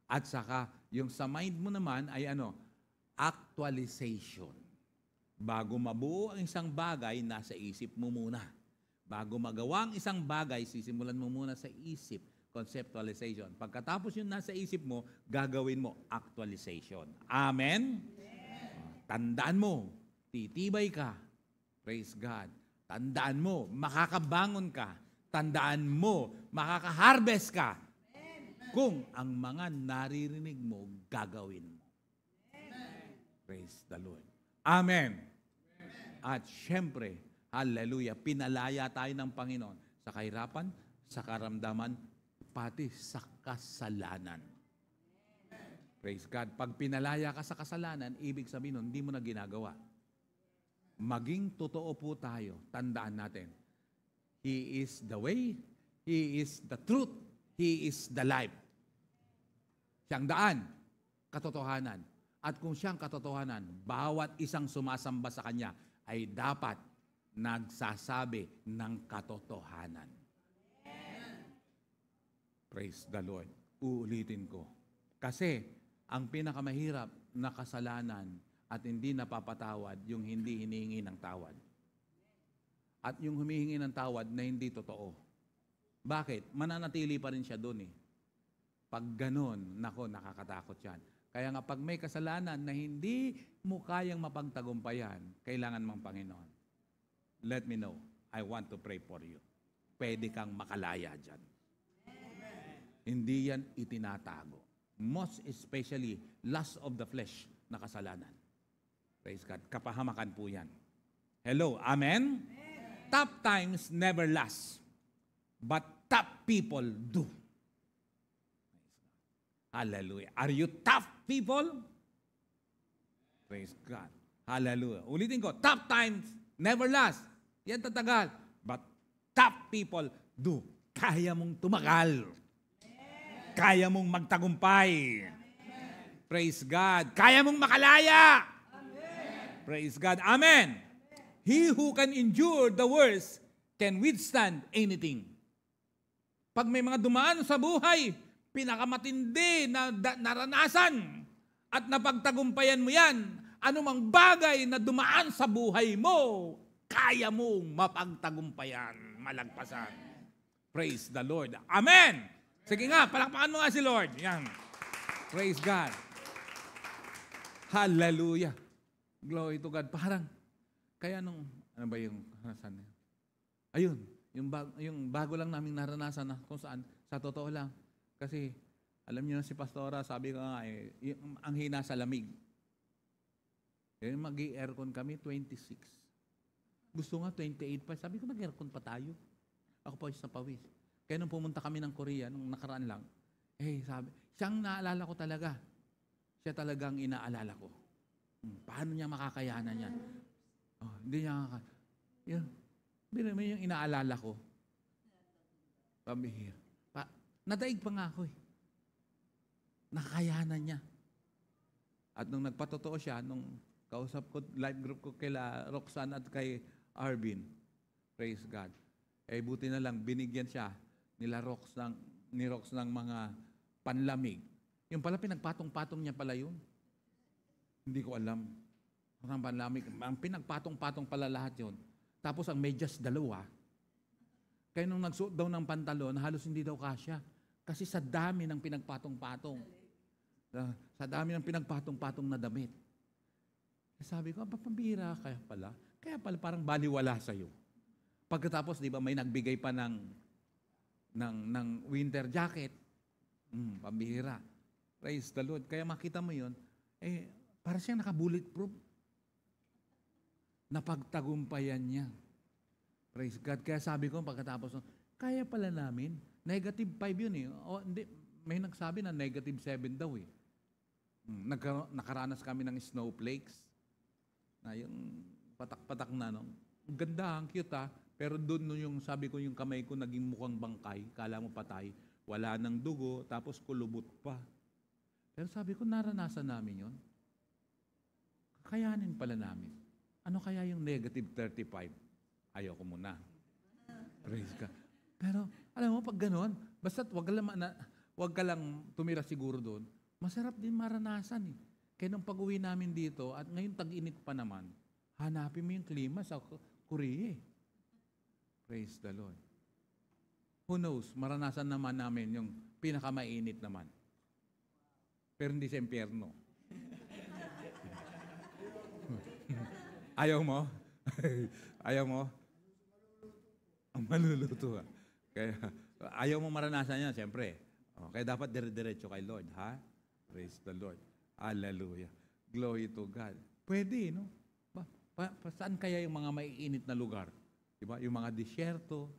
At saka, yung sa mind mo naman ay ano? Actualization. Bago mabuo ang isang bagay, nasa isip mo muna. Bago magawa ang isang bagay, sisimulan mo muna sa isip, conceptualization. Pagkatapos yung nasa isip mo, gagawin mo actualization. Amen? Tandaan mo, titibay ka. Praise God. Tandaan mo, makakabangon ka. Tandaan mo, makaka-harvest ka. Kung ang mga naririnig mo, gagawin mo. Praise the Lord. Amen. At syempre, hallelujah, pinalaya tayo ng Panginoon sa kahirapan, sa karamdaman, pati sa kasalanan. Praise God. Pag pinalaya ka sa kasalanan, ibig sabihin nun, hindi mo na ginagawa. Maging totoo po tayo, tandaan natin, He is the way, He is the truth, He is the life. Siyang daan, katotohanan. At kung siyang katotohanan, bawat isang sumasamba sa Kanya ay dapat nagsasabi ng katotohanan. Praise the Lord. Uulitin ko. Kasi ang pinakamahirap na kasalanan at hindi napapatawad, yung hindi hinihingi ng tawad. At yung humihingi ng tawad na hindi totoo. Bakit? Mananatili pa rin siya doon eh. Pag ganun, nako, nakakatakot yan. Kaya nga pag may kasalanan na hindi mo kayang mapagtagumpayan, kailangan mong Panginoon. Let me know. I want to pray for you. Pwede kang makalaya dyan. Hindi yan itinatago. Most especially, lust of the flesh na kasalanan. Praise God. Kapahamakan po yan. Hello, amen? Tough times never last, but tough people do. Hallelujah. Are you tough people? Praise God. Hallelujah. Ulitin ko, tough times never last. Yan tatagal. But tough people do. Kaya mong tumagal. Kaya mong magtagumpay. Praise God. Kaya mong makalaya. Praise God. Amen. He who can endure the worst can withstand anything. Pag may mga dumaan sa buhay, pinakamatindi na naranasan at napagtagumpayan mo yan, anumang bagay na dumaan sa buhay mo, kaya mong mapagtagumpayan, malagpasan. Praise the Lord. Amen! Sige nga, palakpakan mo nga si Lord. Yan. Praise God. Hallelujah. Glory to God. Parang, kaya nung, ano ba yung, saan? Ayun, yung bago lang naming naranasan na kung saan, sa totoo lang. Kasi, alam niyo na si Pastora, sabi ko nga, ang hina sa lamig. Mag-i-aircon kami, 26. Gusto nga, 28 pa. Sabi ko, mag-aircon pa tayo. Ako pa sa pawis. Kaya nung pumunta kami ng Korea, nung nakaraan lang, sabi, siyang naalala ko talaga. Siya talagang inaalala ko. Paano niya makakayanan yan? Hindi niya yun. Bino mo yung inaalala ko. Pambihir. Nadaig pa nga ako eh. Nakayanan niya. At nung nagpatotoo siya, nung kausap ko, live group ko kila Roxanne at kay Arvin, praise God. Buti na lang, binigyan siya ni Rox ng mga panlamig. Yung pala, pinagpatong-patong niya pala yun. Hindi ko alam. Ang panlamig, ang pinagpatong-patong pala lahat yun. Tapos ang medyas dalawa. Kaya nung nagsuot daw ng pantalon, halos hindi daw kasya. Kasi sa dami ng pinagpatong-patong. Sa dami ng pinagpatong-patong na damit. Sabi ko, pambira kaya pala. Kaya pala parang baliwala sa'yo. Pagkatapos, di ba, may nagbigay pa ng winter jacket. Pambira. Praise the Lord. Kaya makita mo yun, para siyang naka-bulletproof. Napagtagumpayan niya. Praise God. Kaya sabi ko, pagkatapos, kaya pala namin, negative 5 yun eh. Hindi, may nagsabi na negative 7 daw eh. Nakaranas kami ng snowflakes. Na yung patak-patak na, no? Ganda, ang cute ah. Pero doon yung sabi ko, yung kamay ko naging mukhang bangkay. Kala mo patay. Wala nang dugo, tapos kulubot pa. Pero sabi ko, naranasan namin yun. Kakayanin pala namin. Ano kaya yung negative 35? Ayoko muna. Praise God. Pero, alam mo, pag gano'n, basta't wag ka lang tumira siguro doon, masarap din maranasan eh. Kaya nung pag-uwi namin dito, at ngayon tag-init pa naman, hanapin mo yung klima sa Korea eh. Praise the Lord. Who knows, maranasan naman namin yung pinakamainit naman. Pero hindi sa impyerno. Ayaw mo? Ayaw mo? Ang maluluto ha. Kaya, ayaw mo maranasan yan, siyempre. Kaya dapat dire-diretso kay Lord, ha? Praise the Lord. Hallelujah. Glory to God. Pwede, no? Saan kaya yung mga maiinit na lugar? Diba? Yung mga disyerto.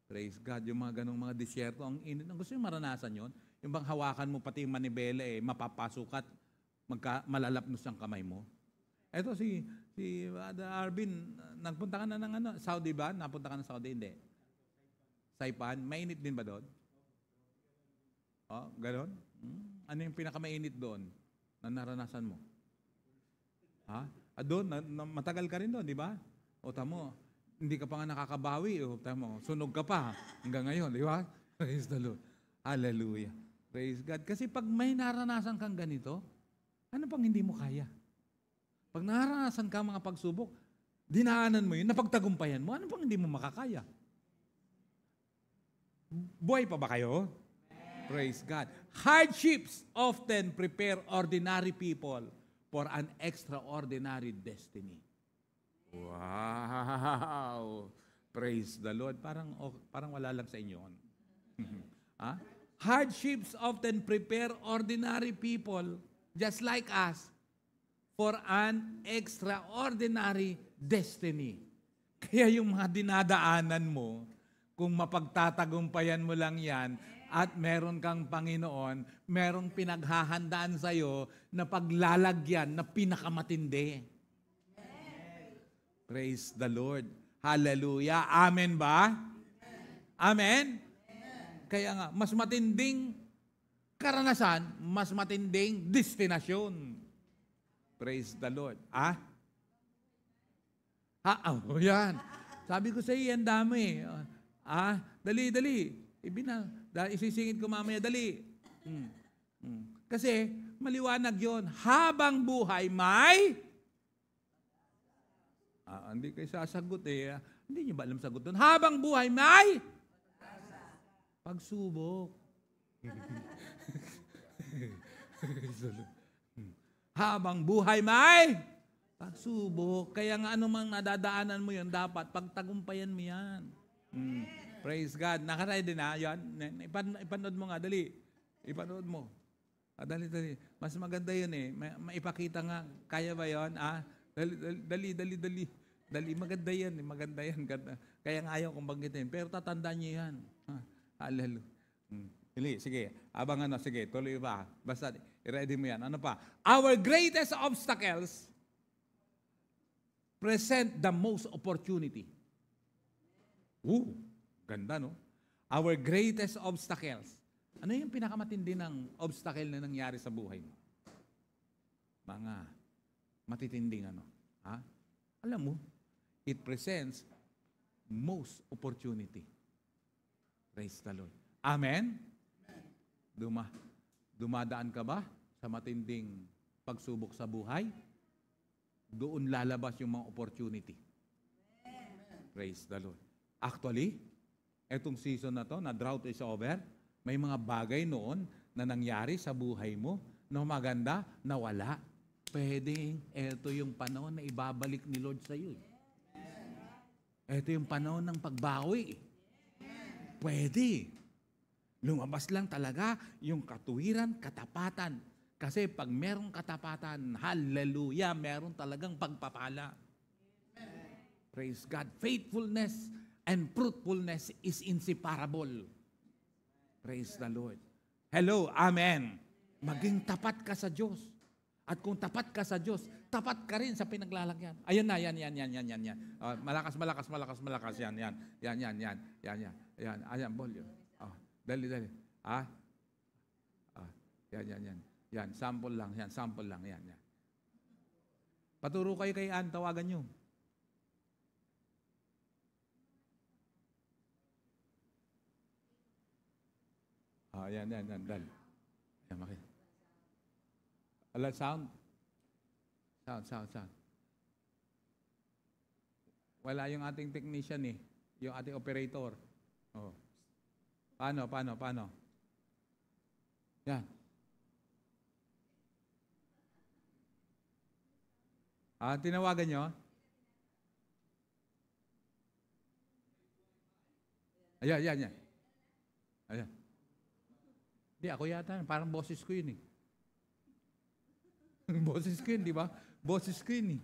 Praise God. Yung mga ganong mga disyerto, ang init. Gusto yung maranasan yon? Yung bang hawakan mo pati yung manibela, mapapasukat, malalapnos ang kamay mo. Ito si Arvin, nagpunta ka na ng Saudi ba? Napunta ka ng Saudi? Hindi. Saipan, mainit din ba doon? Oh, gano'n? Ano yung pinakamainit doon na naranasan mo? Ha? Doon, matagal ka rin doon, di ba? O tamo, hindi ka pa nga nakakabawi. O tamo, sunog ka pa hanggang ngayon, di ba? Praise the Lord. Hallelujah. Praise God. Kasi pag may naranasan kang ganito, ano pang hindi mo kaya? Pag naranasan ka mga pagsubok, dinaanan mo yun, napagtagumpayan mo, ano pang hindi mo makakaya? Buhay pa ba kayo? Praise God. Hardships often prepare ordinary people for an extraordinary destiny. Wow! Praise the Lord. Parang wala lang sa inyo. Ha? Hardships often prepare ordinary people, just like us, for an extraordinary destiny. Kaya yung mga dinadaanan mo, kung mapagtatagumpayan mo lang yan, at meron kang Panginoon, merong pinaghahandaan sa'yo na paglalagyan na pinakamatindi. Praise the Lord. Hallelujah. Amen ba? Amen? Kaya nga, mas matinding karanasan, mas matinding destinasyon. Praise the Lord. Yan. Sabi ko sa iyo, yan dami. Dali. Isisingit ko mamaya, dali. Kasi, maliwanag yon. Habang buhay, may... hindi kayo sasagot eh. Hindi niyo ba alam sagot doon? Habang buhay, may... pagsubok. Habang buhay, may... pagsubok. Kaya nga anumang nadadaanan mo yun, dapat pagtagumpayan mo yan. Praise God. Nakaready na yan. Ipanood mo nga. Dali. Ipanood mo. Dali. Mas maganda yun eh. Maipakita nga. Kaya ba yun? Dali. Maganda yan. Maganda yan. Kaya nga ayaw kong banggitin. Pero tatandaan niyo yan. Hallelujah. Dali. Sige. Sige. Tuloy pa. Basta i-ready mo yan. Ano pa? Our greatest obstacles present the most opportunity. Ganda, no? Our greatest obstacles. Ano yung pinakamatindi ng obstacle na nangyari sa buhay mo? Mga matitinding ano. Alam mo, it presents most opportunity. Praise the Lord. Amen? Dumadaan ka ba sa matinding pagsubok sa buhay? Doon lalabas yung mga opportunity. Praise the Lord. Actually, etong season na to, na drought is over, may mga bagay noon na nangyari sa buhay mo na maganda, na wala. Pwedeng, eto yung panahon na ibabalik ni Lord sa iyo. Eto yung panahon ng pagbawi. Pwede. Lumabas lang talaga yung katuwiran, katapatan. Kasi pag merong katapatan, hallelujah, meron talagang pagpapala. Praise God. Faithfulness and fruitfulness is inseparable. Praise the Lord. Hello, amen. Maging tapat ka sa Diyos. At kung tapat ka sa Diyos, tapat ka rin sa pinaglalagyan. Ayan na, yan. Malakas. Yan. Ayan, volume. Dali. Yan, sample lang. Yan. Paturo kayo kay Ann, tawagan nyo. Yan, dali. Yan, makita. Sound. Wala yung ating technician eh. Yung ating operator. Paano? Yan. Tinawagan nyo? Ayan. Hindi, ako yata. Parang boses ko yun eh. Boses ko yun, di ba? Boses ko yun eh.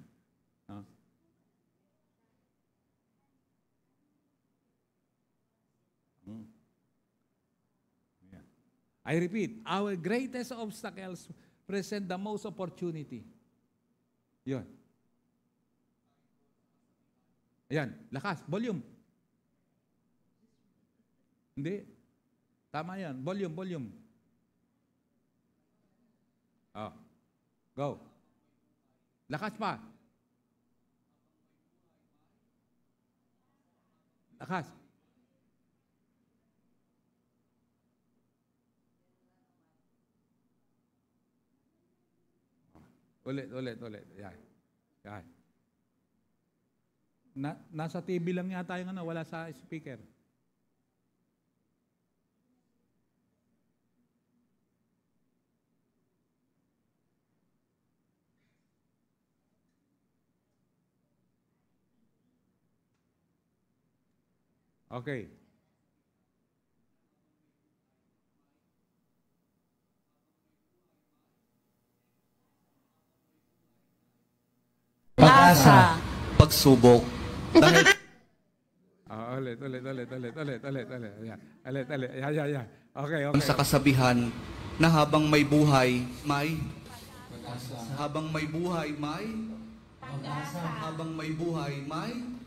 I repeat, our greatest obstacles present the most opportunity. Yun. Ayan, lakas, volume. Hindi. Tama yan. Volume. Oh. Go. Lakas pa. Lakas. Ulit. Yan. Yan. Nasa TV lang yata yung wala sa speaker. Okay. Pag-asa. Pagsubok. Dahil Ulit. Yan. Yeah. Okay. sa kasabihan na habang may buhay, may pag-asa. Habang may buhay, may pag-asa. Habang may buhay, may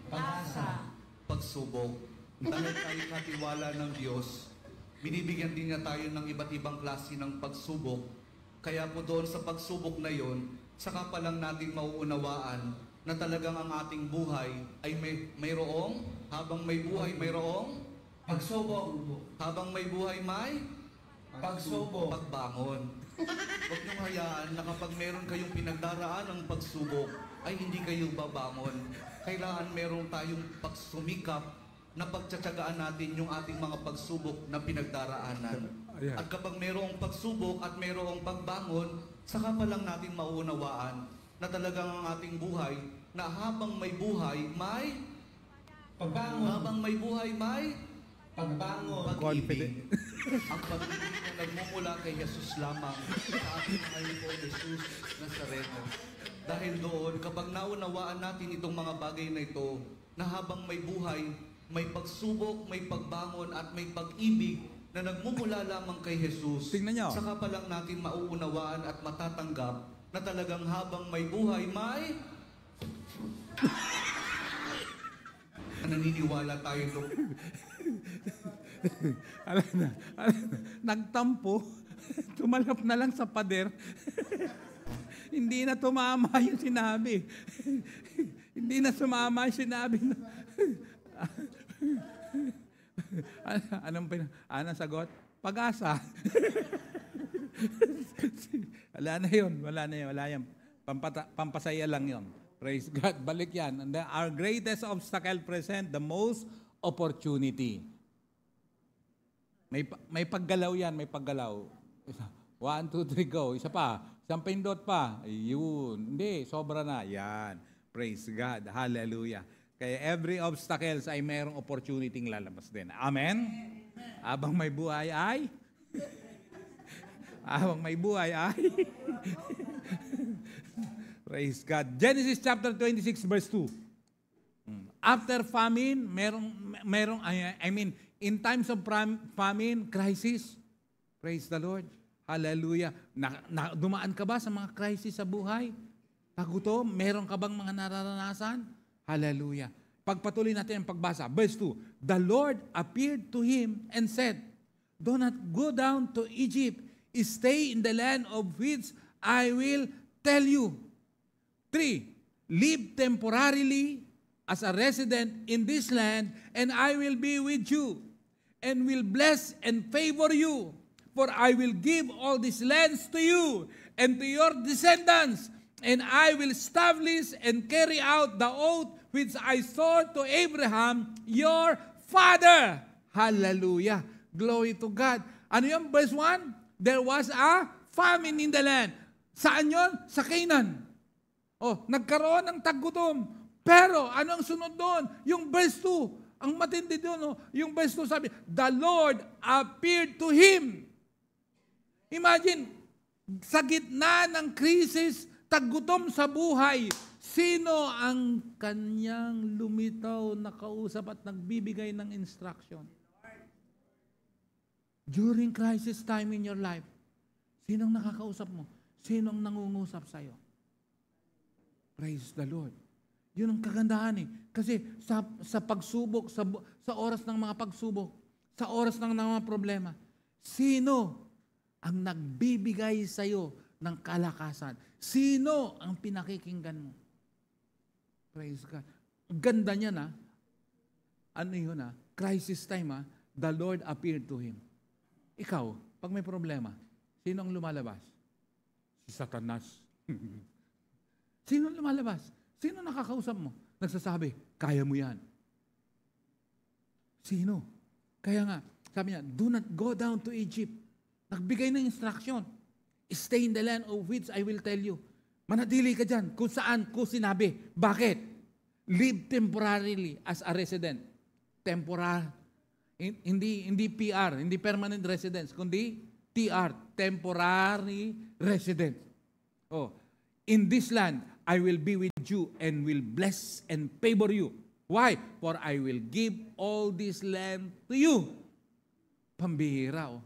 pag-asa. Pagsubok. Dahil tayo katiwala ng Diyos, binibigyan din niya tayo ng iba't ibang klase ng pagsubok. Kaya po doon sa pagsubok na yon, saka pa lang natin mauunawaan na talagang ang ating buhay ay mayroong, habang may buhay mayroong pagsubok. Habang may buhay may pagsubok. Pagbangon. Huwag niyong hayaan na kapag meron kayong pinagdaraan ng pagsubok, ay hindi kayo babangon. Kailangan meron tayong pagsumikap na pagtsatsagaan natin yung ating mga pagsubok na pinagdaraanan. At kapag mayroong pagsubok at mayroong pagbangon, saka pa lang natin mauunawaan na talagang ang ating buhay, na habang may buhay, may pagbangon. Habang may buhay, may pagbangon. Pag-ibig. Ang pag-ibig na nagmumula kay Jesus lamang sa ating Panginoon Jesus Nazareno. Dahil doon, kapag naunawaan natin itong mga bagay na ito, na habang may buhay, may pagsubok, may pagbangon, at may pag-ibig na nagmumula lamang kay Jesus, saka pa lang natin mauunawaan at matatanggap na talagang habang may buhay, may naniniwala tayo doon. Alam na, nagtampo, tumalap na lang sa pader. Hindi na tumama yung sinabi. Hindi na sumama yung sinabi. Anong sagot? Pag-asa. Wala na yun. Pampasaya lang yun. Praise God. Balik yan. And our greatest obstacle present the most opportunity. May paggalaw yan, may paggalaw. 1, 2, 3, go. Isa pa. Isang pindot pa. Ayun. Hindi, sobra na. Yan. Praise God. Hallelujah. Kaya every obstacles ay mayroong opportunity lalabas din. Amen? Habang may buhay ay? Habang may buhay ay? Praise God. Genesis chapter 26 verse 2. After famine, in times of famine, crisis, praise the Lord. Hallelujah. Dumaan ka ba sa mga crisis sa buhay? Tagutom? Meron ka bang mga nararanasan? Hallelujah. Pagpatuloy natin ang pagbasa. Verse 2. The Lord appeared to him and said, do not go down to Egypt. Stay in the land of which I will tell you. 3. Live temporarily as a resident in this land, and I will be with you, and will bless and favor you. For I will give all these lands to you and to your descendants, and I will establish and carry out the oath which I swore to Abraham, your father. Hallelujah. Glory to God. Ano yung verse 1? There was a famine in the land. Saan yon? Sa Canaan. Nagkaroon ng taggutom. Pero, ano ang sunod doon? Yung verse 2. Ang matindi doon, yung verse 2 sabi, the Lord appeared to him. Imagine, sa gitna ng krisis, taggutom sa buhay, sino ang kanyang lumitaw na kausap at nagbibigay ng instruction? During crisis time in your life, sinong nakakausap mo? Sinong nangungusap sa'yo? Praise the Lord. Yun ang kagandahan eh. Kasi sa pagsubok, sa oras ng mga pagsubok, sa oras ng mga problema. Sino ang nagbibigay sa iyo ng kalakasan? Sino ang pinakikinggan mo? Praise God. Ganda niya na. Ano yun na? Crisis time the Lord appeared to him. Ikaw, pag may problema, sino ang lumalabas? Si Satanas. Sino ang lumalabas? Sino nakakausap mo? Nagsasabi, kaya mo yan. Sino? Kaya nga, sabi niya, do not go down to Egypt. Nagbigay ng instruction. Stay in the land of which I will tell you. Manatili ka dyan kung saan ko sinabi. Bakit? Live temporarily as a resident. Temporary. Hindi PR, hindi permanent residence, kundi TR, temporary residence. In this land, I will be with you and will bless and favor you. Why? For I will give all this land to you. Pambihira,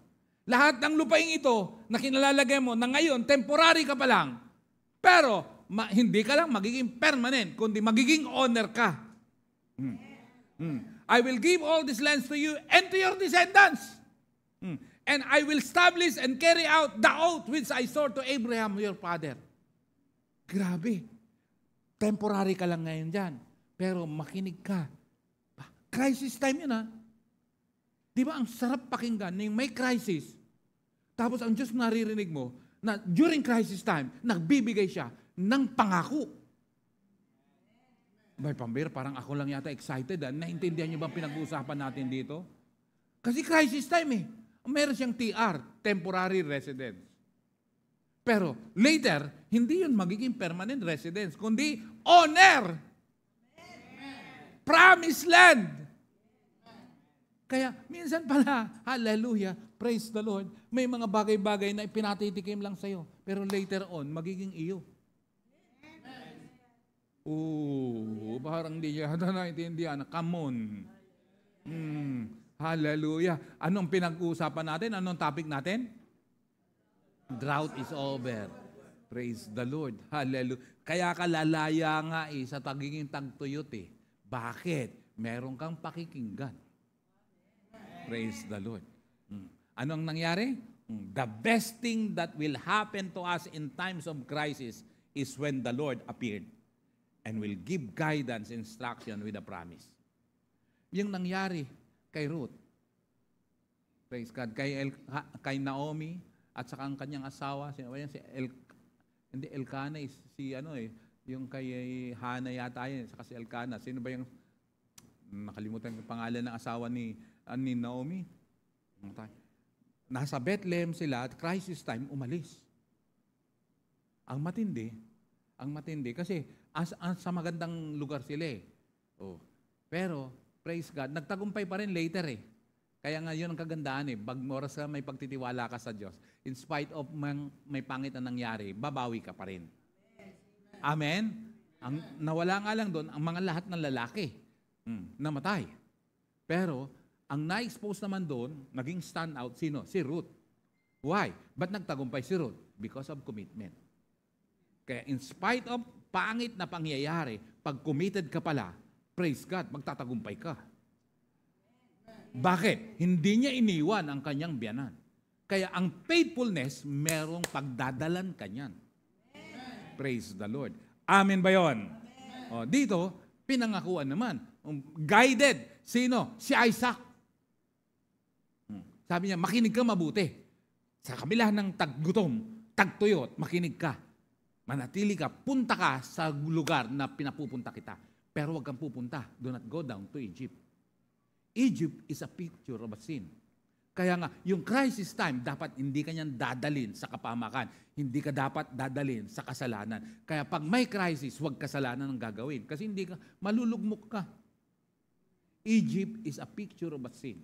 Lahat ng lupain ito na kinalalagay mo na ngayon, temporary ka pa lang. Pero hindi ka lang magiging permanent, kundi magiging owner ka. I will give all these lands to you and to your descendants. And I will establish and carry out the oath which I swore to Abraham, your father. Grabe. Temporary ka lang ngayon dyan. Pero makinig ka. Crisis time yun, Di ba ang sarap pakinggan na yung may crisis, tapos ang Diyos naririnig mo na during crisis time, nagbibigay siya ng pangako. Bay, pambir, parang ako lang yata excited. Naintindihan niyo ba pinag-uusapan natin dito? Kasi crisis time Meron siyang TR, temporary residence. Pero later, hindi yun magiging permanent residence, kundi owner. Promised land. Kaya minsan pala, hallelujah, praise the Lord, may mga bagay-bagay na ipinatitikim lang sa'yo. Pero later on, magiging iyo. Parang di niya naintindihan. Come on. Hallelujah. Anong pinag-uusapan natin? Anong topic natin? Drought is over. Praise the Lord. Hallelujah. Kaya ka lalaya nga sa tagiging tagtuyot Bakit? Meron kang pakikinggan. Praise the Lord. Anong nangyari? The best thing that will happen to us in times of crisis is when the Lord appeared and will give guidance, instruction with a promise. Yung nangyari kay Ruth, praise God, kay Naomi at saka ang kanyang asawa, hindi Elkanah, yung kay Hana yata yun, saka si Elkanah. Sino ba yung, nakalimutan yung pangalan ng asawa ni Naomi? Nasa Bethlehem sila at crisis time, umalis. Ang matindi kasi sa magandang lugar sila Pero, praise God, nagtagumpay pa rin later Kaya nga yun ang kagandaan Pag oras ka may pagtitiwala ka sa Diyos, in spite of may pangit na nangyari, babawi ka pa rin. Amen? Ang nawala nga lang doon, ang mga lahat ng lalaki, namatay. Pero, ang na-expose naman doon, naging standout, sino? Si Ruth. Why? Ba't nagtagumpay si Ruth? Because of commitment. Kaya in spite of pangit na pangyayari, pag committed ka pala, praise God, magtatagumpay ka. Bakit? Hindi niya iniwan ang kanyang biyanan. Kaya ang faithfulness, merong pagdadalan kanyan. Praise the Lord. Amen ba yun? Dito, pinangakuan naman. Guided. Sino? Si Isaac. Sabi niya, makinig ka mabuti. Sa kabila ng taggutom, tagtuyot, makinig ka. Manatili ka, punta ka sa lugar na pinapupunta kita. Pero huwag kang pupunta. Do not go down to Egypt. Egypt is a picture of a sin. Kaya nga, yung crisis time, dapat hindi ka niyan dadalin sa kapamakan. Hindi ka dapat dadalin sa kasalanan. Kaya pag may crisis, huwag kasalanan ang gagawin. Kasi hindi ka, malulugmok ka. Egypt is a picture of a sin.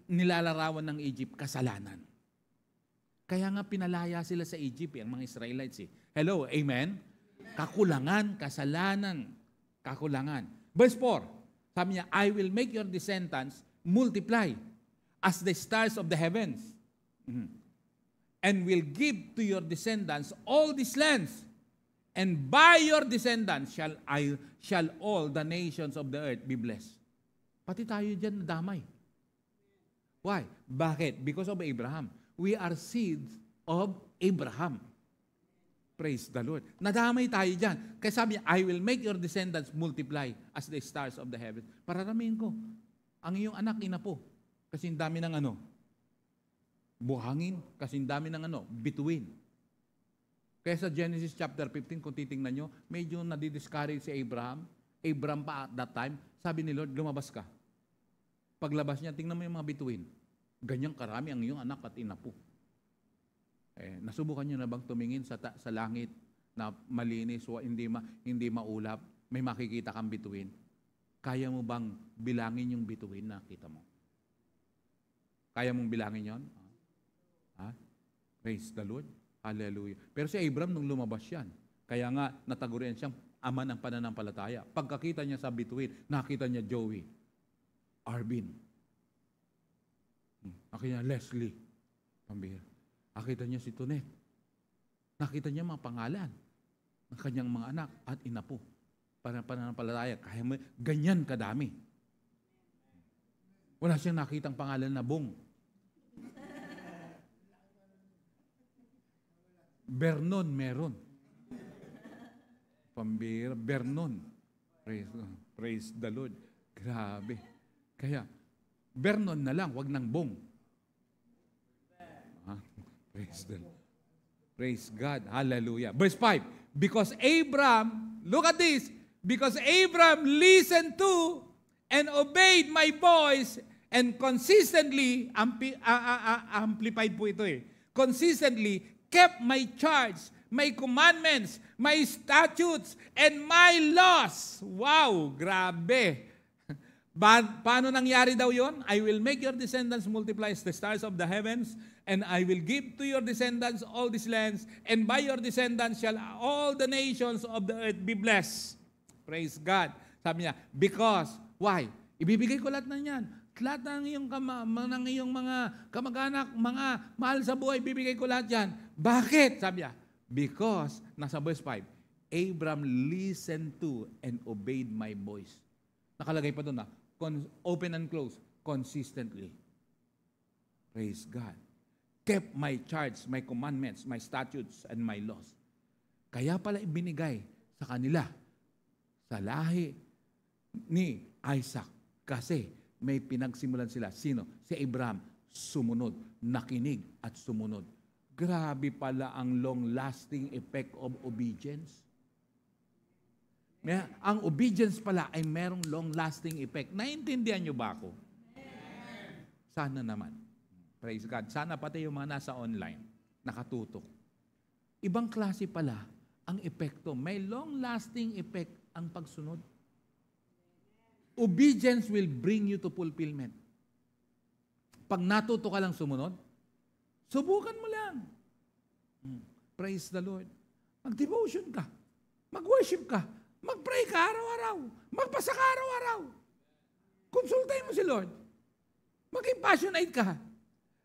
Nilalarawan ng Egypt kasalanan. Kaya nga pinalaya sila sa Egypt, ang mga Israelites. Hello, amen? Kakulangan, kasalanan, kakulangan. Verse 4, sabi niya, I will make your descendants multiply as the stars of the heavens, and will give to your descendants all these lands, and by your descendants shall all the nations of the earth be blessed. Pati tayo dyan nadamay. Why? Bakit? Because of Abraham. We are seeds of Abraham. Praise the Lord. Nadamay tayo dyan. Kaya sabi niya, I will make your descendants multiply as the stars of the heavens. Pararamihin ko ang iyong anak, inapo. Kasi ang dami ng buhangin. Kasi ang dami ng bituin. Kaya sa Genesis chapter 15, kung titingnan nyo, medyo nadidiscourage si Abraham. Abraham pa at that time, sabi ni Lord, lumabas ka. Paglabas niya, tingnan mo yung mga bituin. Ganyang karami ang iyong anak at inapo. Nasubukan niyo na bang tumingin sa langit na malinis o hindi maulap? May makikita kang bituin. Kaya mo bang bilangin yung bituin na kita mo? Kaya mong bilangin yon? Praise the Lord. Hallelujah. Pero si Abraham nung lumabas yan, kaya nga natagurian siyang ama ng pananampalataya. Pagkakita niya sa bituin, nakita niya Joey, Arvin, nakita niya Leslie, pambihira. Nakita niya si Tonet. Nakita niya mga pangalan ng kanyang mga anak at inapo. Pananampalataya, kaya mo, ganyan kadami. Wala siyang nakitang pangalan na Bong. Vernon meron. Pambira, Vernon. Praise the Lord. Grabe. Kaya, Vernon na lang, wag ng Bong. Praise the Lord. Praise God. Hallelujah. Verse 5. Because Abraham, look at this, because Abraham listened to and obeyed my voice and consistently, amplified po ito consistently kept my charge, my commandments, my statutes, and my laws. Wow, grabe. Paano nangyari daw yon? I will make your descendants multiply as the stars of the heavens, and I will give to your descendants all these lands, and by your descendants shall all the nations of the earth be blessed. Praise God. Sabi niya, because, why? Ibibigay ko lahat ng yan. Lahat ng iyong mga kamag-anak, mga mahal sa buhay, ibibigay ko lahat yan. Bakit? Sabi niya, because, nasa verse 5, Abraham listened to and obeyed my voice. Nakalagay pa doon open and close, consistently. Praise God. Kept my charge, my commandments, my statutes, and my laws. Kaya pala ibinigay sa kanila, sa lahi ni Isaac. Kasi may pinagsimulan sila. Sino? Si Abraham. Sumunod, nakinig at sumunod. Grabe pala ang long-lasting effect of obedience. Ang obedience pala ay merong long-lasting effect. Naintindihan niyo ba ako? Sana naman. Praise God. Sana pati yung mga nasa online, nakatutok. Ibang klase pala ang epekto. May long-lasting effect ang pagsunod. Obedience will bring you to fulfillment. Pag natuto ka lang sumunod, subukan mo lang. Praise the Lord. Mag-devotion ka. Mag-worship ka. Mag-pray ka araw-araw. Magpasa ka araw-araw. Konsultahin mo si Lord. Maging passionate ka.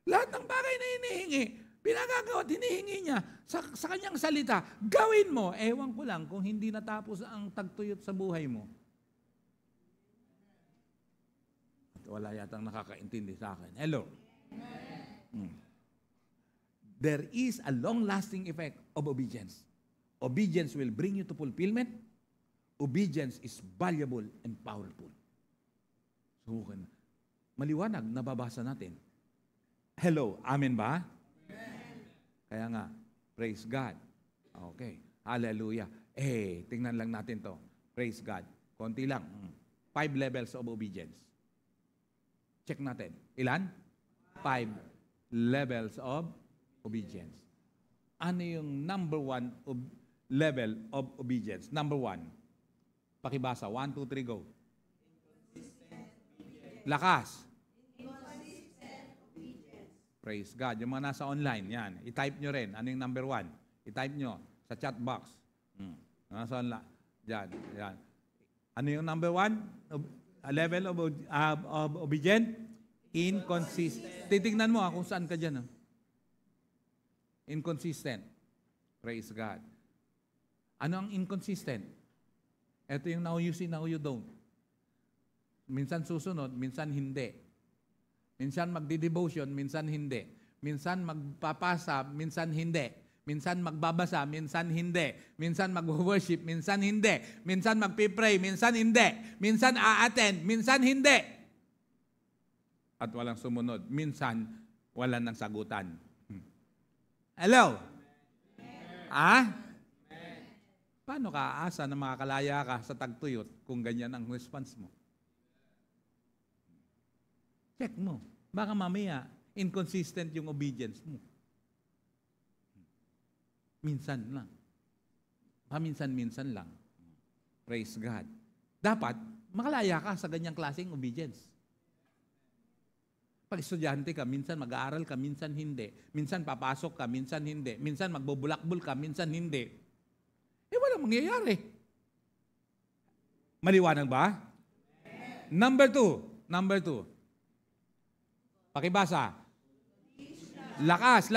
Lahat ng bagay na hinihingi, pinagagawa at hinihingi niya sa kanyang salita, gawin mo. Ewan ko lang kung hindi natapos ang tagtuyot sa buhay mo. At wala yatang nakakaintindi sa akin. Hello? There is a long-lasting effect of obedience. Obedience will bring you to fulfillment. Obedience is valuable and powerful. So, maliwanag, nababasa natin. Hello, amen ba? Amen. Kaya nga, praise God. Okay, hallelujah. Tingnan lang natin to. Praise God. Konti lang. 5 levels of obedience. Check natin. Ilan? 5 levels of obedience. Ano yung number 1 level of obedience? Number 1. Pakibasa. 1, 2, 3, go. Lakas. Praise God. Yung mga nasa online, yan. I-type nyo rin. Ano yung number 1? I-type nyo sa chat box. Nasa online. Yan. Ano yung number 1? A level of obedience? Inconsistent. Titignan mo kung saan ka dyan. Inconsistent. Praise God. Ano ang inconsistent? Ito yung now you see, now you don't. minsan susunod, minsan hindi. Minsan magdi-devotion, minsan hindi. Minsan magpapasa, minsan hindi. Minsan magbabasa, minsan hindi. Minsan mag-worship, minsan hindi. Minsan magpipray, minsan hindi. Minsan a-attend, minsan hindi. At walang sumunod. Minsan, walang nang sagutan. Hello? Paano ka aasa na makakalaya ka sa tagtuyot kung ganyan ang response mo? Check mo. Baka mamaya, inconsistent yung obedience mo. Minsan lang. Paminsan-minsan lang. Praise God. Dapat, makalaya ka sa ganyang klaseng obedience. Pag estudyante ka, minsan mag-aaral ka, minsan hindi. Minsan papasok ka, minsan hindi. Minsan magbubulakbul ka, minsan hindi. Walang mangyayari. Maliwanag ba? Number two. Pakibasa. Lakas.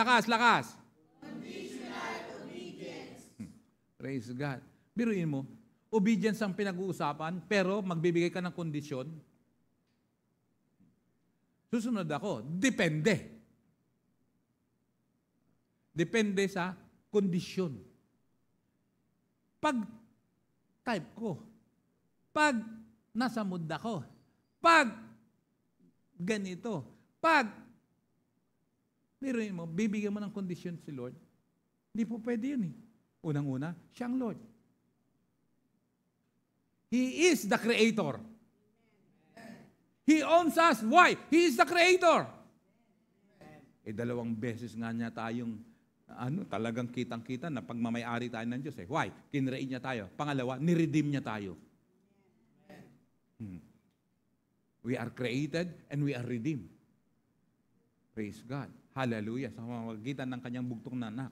Conditional obedience. Praise God. Biruin mo, obedience ang pinag-uusapan, pero magbibigay ka ng kondisyon. Susunod ako, depende. Depende sa kondisyon. Pag type ko, pag nasa mood ako, pag ganito, pag biruin mo, bibigyan mo ng kondisyon si Lord, hindi po pwede yun eh. Unang-una, siya ang Lord. He is the Creator. He owns us. Why? He is the Creator. Dalawang beses nga niya tayong talagang kitang-kita na pagmamayari tayo ng Diyos. Why? Kinrein niya tayo. Pangalawa, niredeem niya tayo. We are created and we are redeemed. Praise God. Hallelujah. Sa pamamagitan ng kanyang bugtong na anak.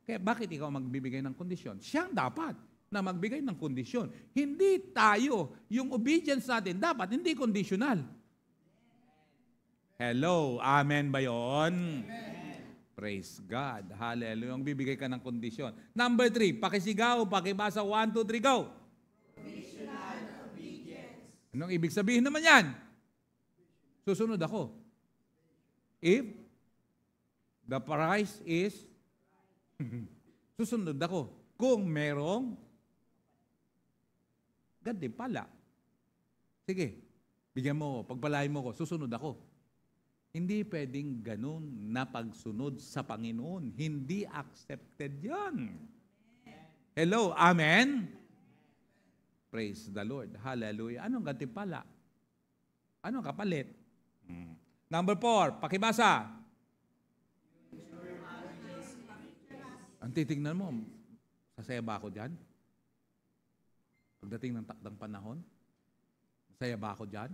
Kaya bakit ikaw magbibigay ng kondisyon? Siya ang dapat na magbigay ng kondisyon. Hindi tayo. Yung obedience natin dapat hindi conditional. Hello. Amen ba yun? Amen. Praise God. Hallelujah. Ang bibigay ka ng kondisyon. Number 3, pakisigaw, pakibasa, 1, 2, 3, go. Conditional obedience. Anong ibig sabihin naman yan? Susunod ako. If the price is susunod ako. Kung merong gantimpala. Sige, bigyan mo ko, pagpalain mo ko, susunod ako. Hindi pwedeng ganun na pagsunod sa Panginoon. Hindi accepted yan. Hello, amen? Praise the Lord. Hallelujah. Anong gantimpala? Anong kapalit? Number 4, pakibasa. Ang titignan mo, sasaya ba ako dyan? Pagdating ng takdang panahon, masaya ba ako dyan?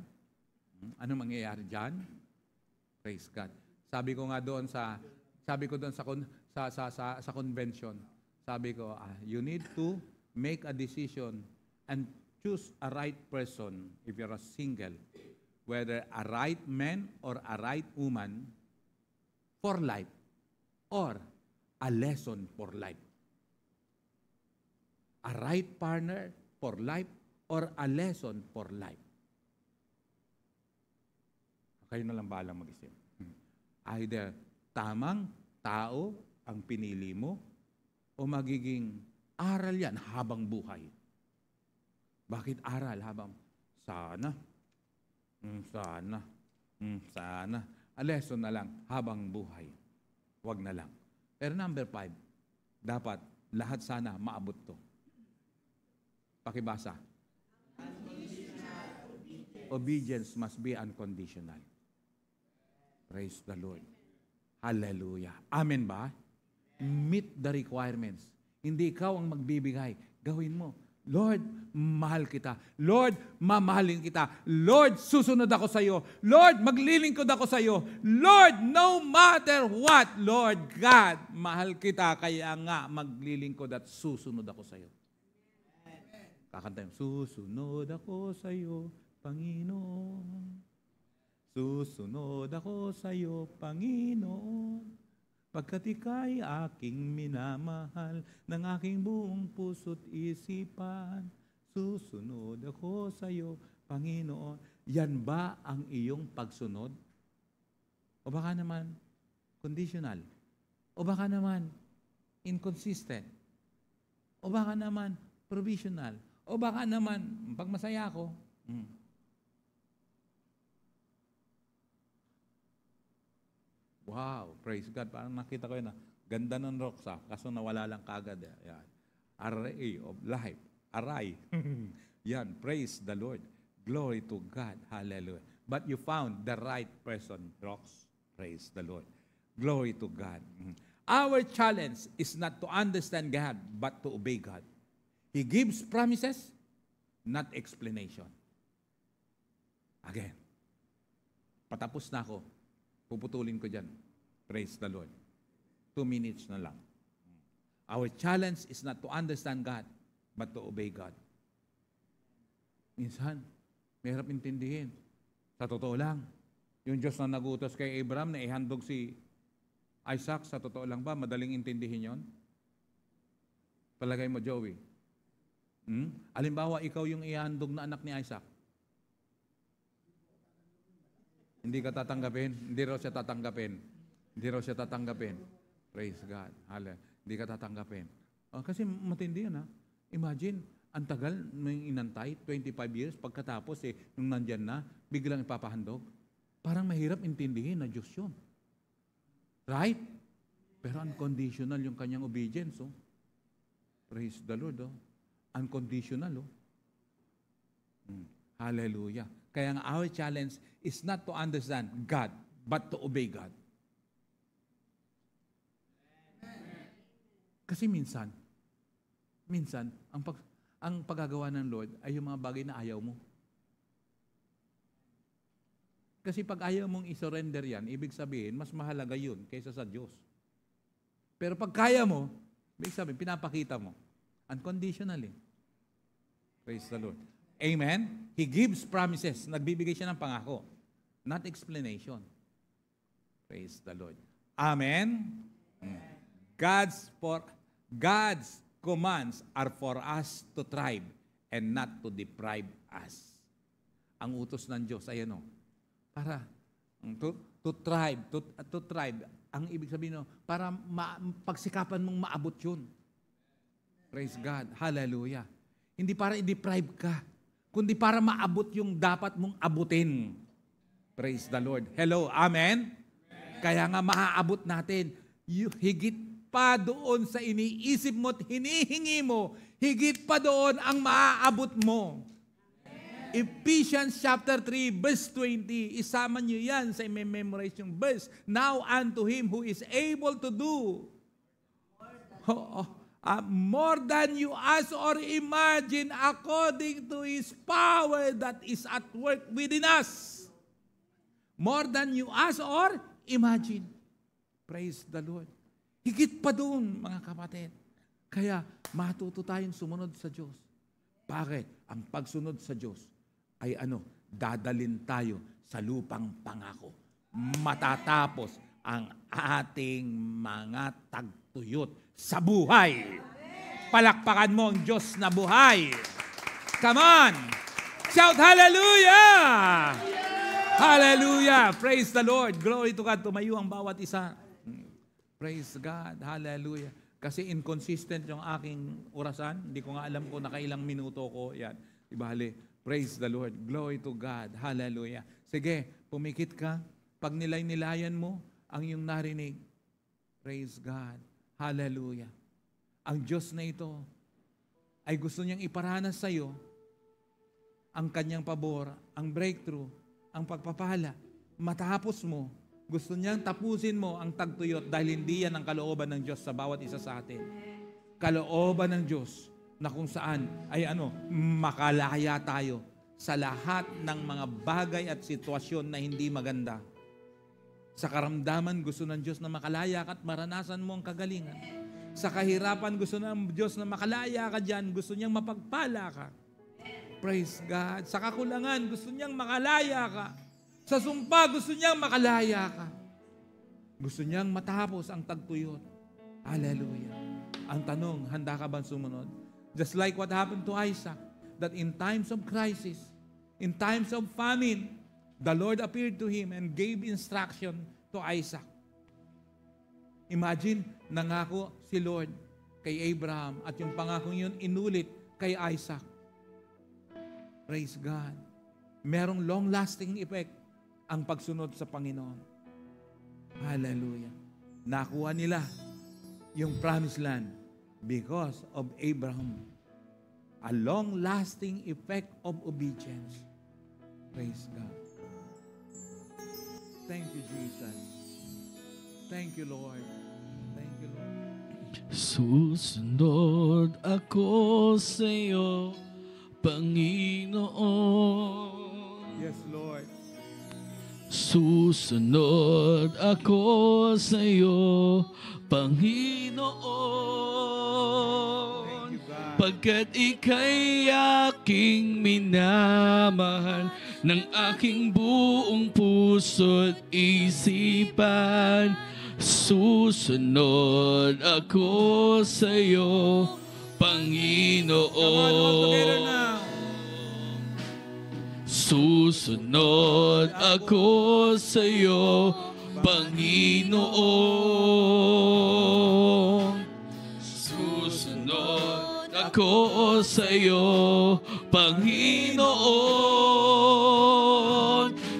Anong mangyayari dyan? Praise God. Sabi ko doon sa convention, sabi ko, you need to make a decision and choose a right person if you're a single, whether a right man or a right woman for life or a lesson for life. A right partner for life or a lesson for life. Kayo na lang bahala mag-isip. Either tamang tao ang pinili mo o magiging aral yan habang buhay. Bakit aral habang sana? A lesson na lang habang buhay. Wag na lang. Pero number 5, dapat lahat sana maabot to. Pakibasa. Obedience must be unconditional. Praise the Lord. Hallelujah. Amen ba? Meet the requirements. Hindi ikaw ang magbibigay. Gawin mo. Lord, mahal kita. Lord, mamahalin kita. Lord, susunod ako sa iyo. Lord, maglilingkod ako sa iyo. Lord, no matter what, Lord God, mahal kita, kaya nga maglilingkod at susunod ako sa iyo. Kakanta yung, susunod ako sa iyo, Panginoon. Susunod ako sa iyo, Panginoon. Pagkat ika'y aking minamahal ng aking buong puso't isipan, susunod ako sa iyo, Panginoon, yan ba ang iyong pagsunod? O baka naman, conditional. O baka naman, inconsistent. O baka naman, provisional. O baka naman, pag masaya ako, wow, praise God. Parang nakita ko yun na, ganda ng Roxa, kaso nawala lang kagad. Yan. Array of life. Aray. Yan, praise the Lord. Glory to God. Hallelujah. But you found the right person, Rox. Praise the Lord. Glory to God. Our challenge is not to understand God, but to obey God. He gives promises, not explanation. Again, patapos na ako. Puputulin ko dyan. Praise the Lord. 2 minutes na lang. Our challenge is not to understand God, but to obey God. Minsan, mahirap intindihin. Sa totoo lang, yung Diyos na nagutos kay Abraham na ihandog si Isaac, sa totoo lang ba, madaling intindihin yon? Palagay mo, Joey. Alimbawa, ikaw yung ihandog na anak ni Isaac. Hindi ka tatanggapin. Hindi raw siya tatanggapin. Hindi raw siya tatanggapin. Praise God. Hallelujah. Hindi ka tatanggapin. Kasi matindi yan, ha? Imagine, ang tagal ng inantay, 25 years, pagkatapos nung nandyan na, biglang ipapahandog. Parang mahirap intindihin na Diyos yun. Right? Pero unconditional yung kanyang obedience, oh. Praise the Lord, oh. Unconditional, oh. Hallelujah. Kaya nga our challenge is not to understand God, but to obey God. Kasi minsan, ang paggagawa ng Lord ay yung mga bagay na ayaw mo. Kasi pag ayaw mong isurrender yan, ibig sabihin, mas mahalaga yun kaysa sa Diyos. Pero pag kaya mo, ibig sabihin, pinapakita mo. Unconditionally. Praise the Lord. Amen? He gives promises. Nagbibigay siya ng pangako. Not explanation. Praise the Lord. Amen? God's commands are for us to thrive and not to deprive us. Ang utos ng Diyos ay ano? Para to thrive. Ang ibig sabihin, para pagsikapan mong maabot yun. Praise God. Hallelujah. Hindi para i-deprive ka, kundi para maabot yung dapat mong abutin. Praise the Lord. Hello. Amen? Kaya nga maaabot natin. Higit pa doon sa iniisip mo at hinihingi mo, higit pa doon ang maaabot mo. Ephesians chapter 3 verse 20, isama niyo yan sa i-memorize yung verse. Now unto Him who is able to do more than you ask or imagine according to His power that is at work within us. More than you ask or imagine. Praise the Lord. Higit pa doon, mga kapatid. Kaya matuto tayong sumunod sa Diyos. Bakit? Ang pagsunod sa Diyos ay dadalin tayo sa lupang pangako. Matatapos ang ating mga tagtuyot sa buhay. Palakpakan mo ang Diyos na buhay. Come on! Shout hallelujah! Hallelujah! Praise the Lord! Glory to God! Tumayo ang bawat isa. Praise God! Hallelujah! Kasi inconsistent yung aking orasan. Hindi ko nga alam kung nakailang minuto ko. Yan. Ibali. Praise the Lord. Glory to God. Hallelujah. Sige, pumikit ka. Pag nilay-nilayan mo ang iyong narinig. Praise God. Hallelujah. Ang Diyos na ito ay gusto niyang iparanas sa iyo ang kanyang pabor, ang breakthrough, ang pagpapala. Matapos mo, gusto niyang tapusin mo ang tagtuyot dahil hindi yan ang kalooban ng Diyos sa bawat isa sa atin. Kalooban ng Diyos na kung saan ay makalaya tayo sa lahat ng mga bagay at sitwasyon na hindi maganda. Sa karamdaman, gusto ng Diyos na makalaya ka at maranasan mo ang kagalingan. Sa kahirapan, gusto ng Diyos na makalaya ka dyan. Gusto niyang mapagpala ka. Praise God. Sa kakulangan, gusto niyang makalaya ka. Sa sumpa, gusto niyang makalaya ka. Gusto niyang matapos ang tagtuyot. Hallelujah. Ang tanong, handa ka ba sumunod? Just like what happened to Isaac, that in times of crisis, In times of famine, the Lord appeared to him and gave instruction to Isaac. Imagine, nangako si Lord kay Abraham at yung pangakong yun inulit kay Isaac. Praise God. Merong long-lasting effect ang pagsunod sa Panginoon. Hallelujah. Nakuha nila yung promised land because of Abraham. A long-lasting effect of obedience. Praise God. Thank you, Jesus. Thank you, Lord. Thank you, Lord. Susunod ako sa iyo, Panginoon. Yes, Lord. Susunod ako sa iyo, Panginoon. Thank you, God. Pagkat ika'y aking minamahal ng aking buong puso't isipan. Susunod ako sa iyo, Panginoon. Come on, all together now. Susunod ako sa iyo, Panginoon. Susunod ako sa iyo, Panginoon.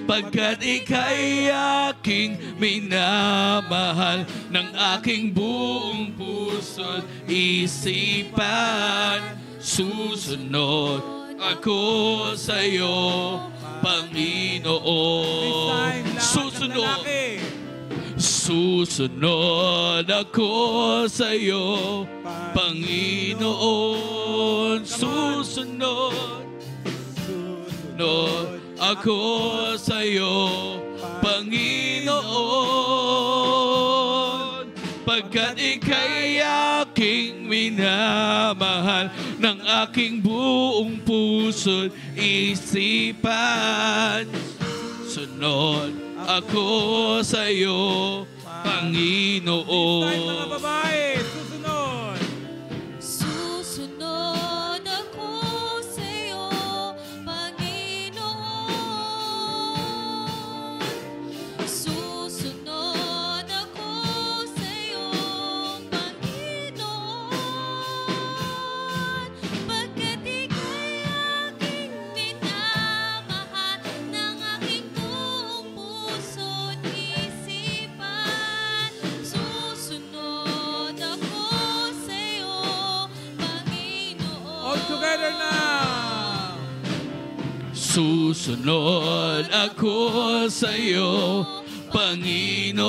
Pagkat ika'y aking minamahal ng aking buong puso't isipan. Susunod ako sa iyo, Panginoon. Susunod. Susunod ako sa iyo, Panginoon. Susunod. Susunod ako sa iyo, Panginoon. Pagkat ika'y aking minamahal ng aking buong puso't isipan. Sunod ako sa iyo, Panginoon. Time, mga babae, susunod. Susunod ako sa iyo, Panginoon. Susunod ako sa iyo, Panginoon. Pagkat ika'y aking minamahal ng aking buong puso't isipan. Susunod ako sa iyo, Panginoon. All together now. Susunod ako sa iyo, Panginoon.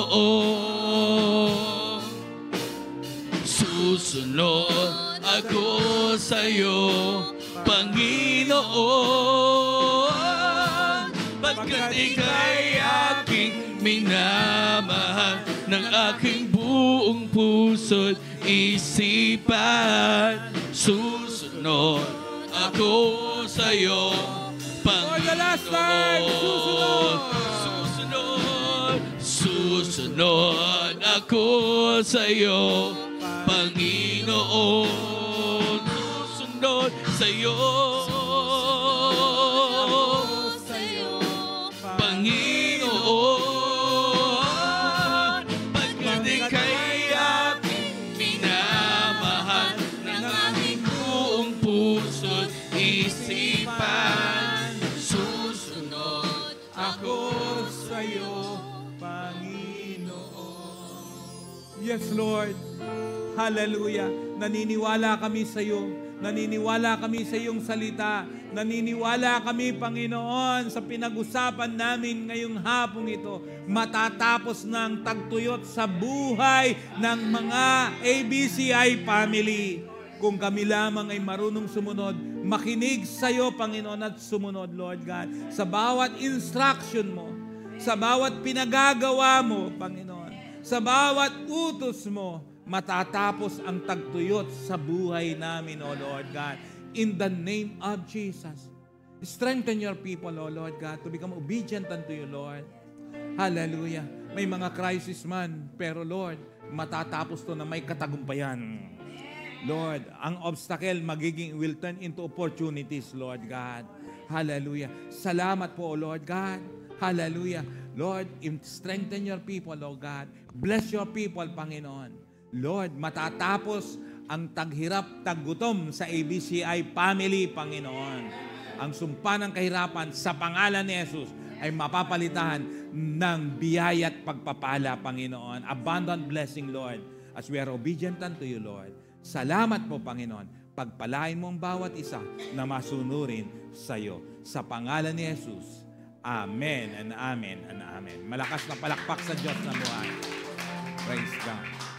Susunod ako sa iyo, Panginoon. Pagkat ika'y aking minamahal ng aking buong puso't isipan. Susunod ako sa iyo, For the last time, susunod. Susunod. Susunod ako sa iyo, Panginoon. Susunod sa iyo, Sa iyo, Panginoon. Pagkat ika'y aking minamahal ng aking buong puso't isipan. Susunod Ako sa iyo, Panginoon. Yes, Lord. Hallelujah. Naniniwala kami sa iyo. Naniniwala kami sa iyong salita. Naniniwala kami, Panginoon, sa pinag-usapan namin ngayong hapong ito. Matatapos na ang tagtuyot sa buhay ng mga ABCI family. Kung kami lamang ay marunong sumunod, makinig sa iyo, Panginoon, at sumunod, Lord God, sa bawat instruction mo, sa bawat pinagagawa mo, Panginoon, sa bawat utos mo, matatapos ang tagtuyot sa buhay namin, O Lord God. In the name of Jesus, strengthen your people, O Lord God, to become obedient unto you, Lord. Hallelujah. May mga crisis man, pero Lord, matatapos to na may katagumpayan. Lord, ang obstacle will turn into opportunities, Lord God. Hallelujah. Salamat po, O Lord God. Hallelujah. Lord, strengthen your people, O God. Bless your people, Panginoon. Lord, matatapos ang taghirap, taggutom sa ABCI family, Panginoon. Ang sumpa ng kahirapan sa pangalan ni Jesus ay mapapalitan ng biyaya at pagpapala, Panginoon. Abundant blessing, Lord, as we are obedient unto you, Lord. Salamat po, Panginoon. Pagpalain mo ang bawat isa na masunurin sa iyo. Sa pangalan ni Jesus. Amen and amen and amen. Malakas na palakpak sa Diyos na buhay. Praise God.